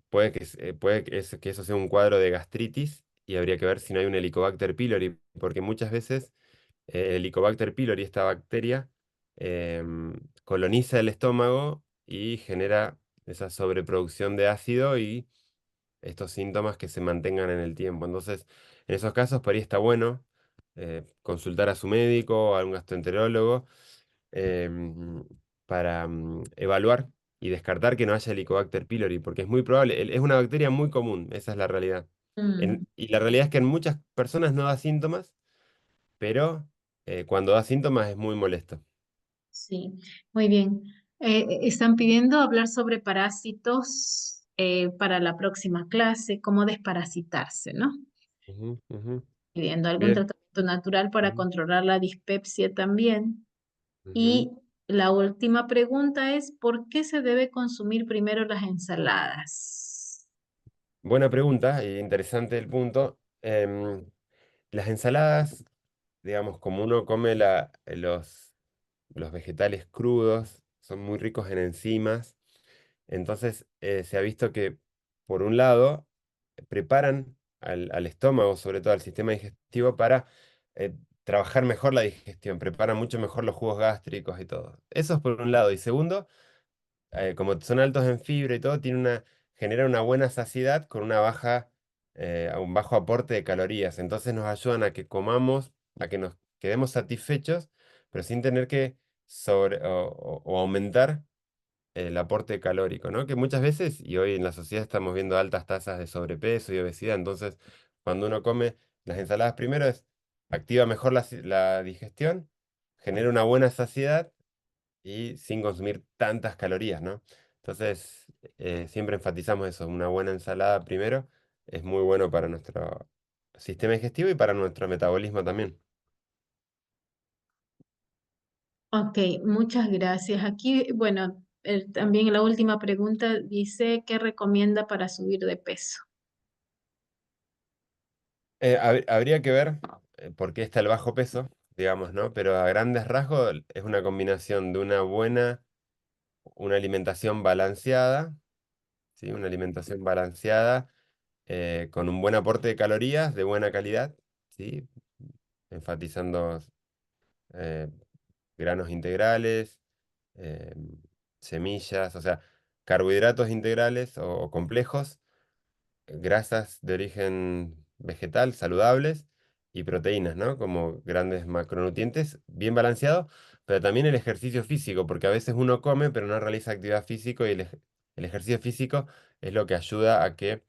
puede que eso sea un cuadro de gastritis, y habría que ver si no hay un Helicobacter pylori, porque muchas veces el Helicobacter pylori, esta bacteria, coloniza el estómago y genera esa sobreproducción de ácido y estos síntomas que se mantengan en el tiempo. Entonces, en esos casos, por ahí está bueno consultar a su médico o a un gastroenterólogo, em, para evaluar y descartar que no haya Helicobacter pylori, porque es muy probable, es una bacteria muy común, esa es la realidad. Mm, Y la realidad es que en muchas personas no da síntomas, pero cuando da síntomas es muy molesto. sí, muy bien. Están pidiendo hablar sobre parásitos para la próxima clase, cómo desparasitarse, ¿no? Ujú, ujú. Pidiendo algún Bien. tratamiento natural para Ujú, controlar la dispepsia también. ujú. Y la última pregunta es, ¿por qué se debe consumir primero las ensaladas? Buena pregunta, interesante el punto. Las ensaladas, digamos, como uno come los vegetales crudos, son muy ricos en enzimas. Entonces, se ha visto que, por un lado, preparan al estómago, sobre todo al sistema digestivo, para trabajar mejor la digestión, prepara mucho mejor los jugos gástricos y todo. Eso es por un lado. Y segundo, como son altos en fibra y todo, genera una buena saciedad con un bajo aporte de calorías. Entonces nos ayudan a que comamos, a que nos quedemos satisfechos, pero sin tener que o aumentar el aporte calórico, ¿no? Que muchas veces, y hoy en la sociedad estamos viendo altas tasas de sobrepeso y obesidad, entonces cuando uno come las ensaladas primero activa mejor la digestión, genera una buena saciedad y sin consumir tantas calorías, ¿no? Entonces, siempre enfatizamos eso, una buena ensalada primero es muy bueno para nuestro sistema digestivo y para nuestro metabolismo también. Ok, muchas gracias. Aquí, bueno, también la última pregunta dice, ¿qué recomienda para subir de peso? Habría que ver por qué está el bajo peso, digamos, ¿no? Pero a grandes rasgos es una combinación de una alimentación balanceada, ¿sí? Una alimentación balanceada con un buen aporte de calorías de buena calidad, ¿sí? Enfatizando eh, granos integrales, eh, semillas, o sea, carbohidratos integrales o complejos, grasas de origen vegetal saludables y proteínas, ¿no? Como grandes macronutrientes, bien balanceados, pero también el ejercicio físico, porque a veces uno come pero no realiza actividad física y el ejercicio físico es lo que ayuda a que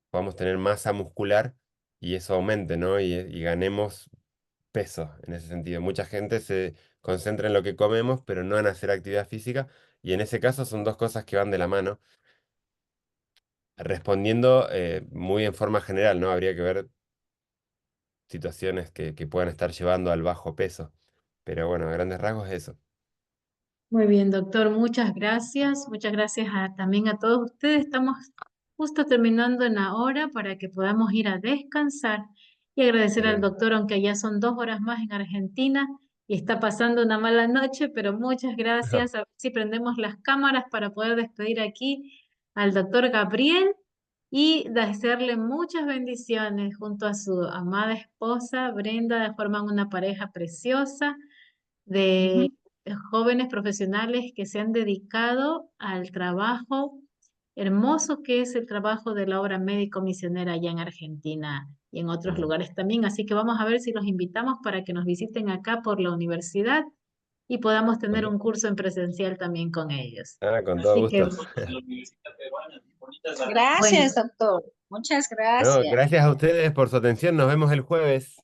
podamos tener masa muscular y eso aumente, ¿no? Y ganemos peso en ese sentido. Mucha gente se concentra en lo que comemos, pero no en hacer actividad física, y en ese caso son dos cosas que van de la mano. Respondiendo muy en forma general, ¿no? Habría que ver situaciones que puedan estar llevando al bajo peso. Pero bueno, a grandes rasgos es eso. Muy bien, doctor, muchas gracias. Muchas gracias también a todos ustedes. Estamos justo terminando en la hora para que podamos ir a descansar y agradecer al Excelente. doctor, aunque ya son 2 horas más en Argentina y está pasando una mala noche, pero muchas gracias. A ver si prendemos las cámaras para poder despedir aquí al doctor Gabriel y desearle muchas bendiciones junto a su amada esposa Brenda. Forman una pareja preciosa de jóvenes profesionales que se han dedicado al trabajo hermoso que es el trabajo de la obra médico misionera allá en Argentina y en otros Ujú. lugares también. Así que vamos a ver si los invitamos para que nos visiten acá por la universidad y podamos Con tener to- un curso en presencial también con ellos. con todo Así que, gusto. bueno, Gracias, doctor. Muchas No, gracias. gracias a ustedes por su atención. Nos vemos el jueves.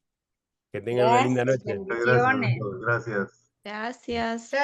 Que tengan una linda Gracias, noche. Muchas gracias, bendiciones. doctor. Gracias. Gracias.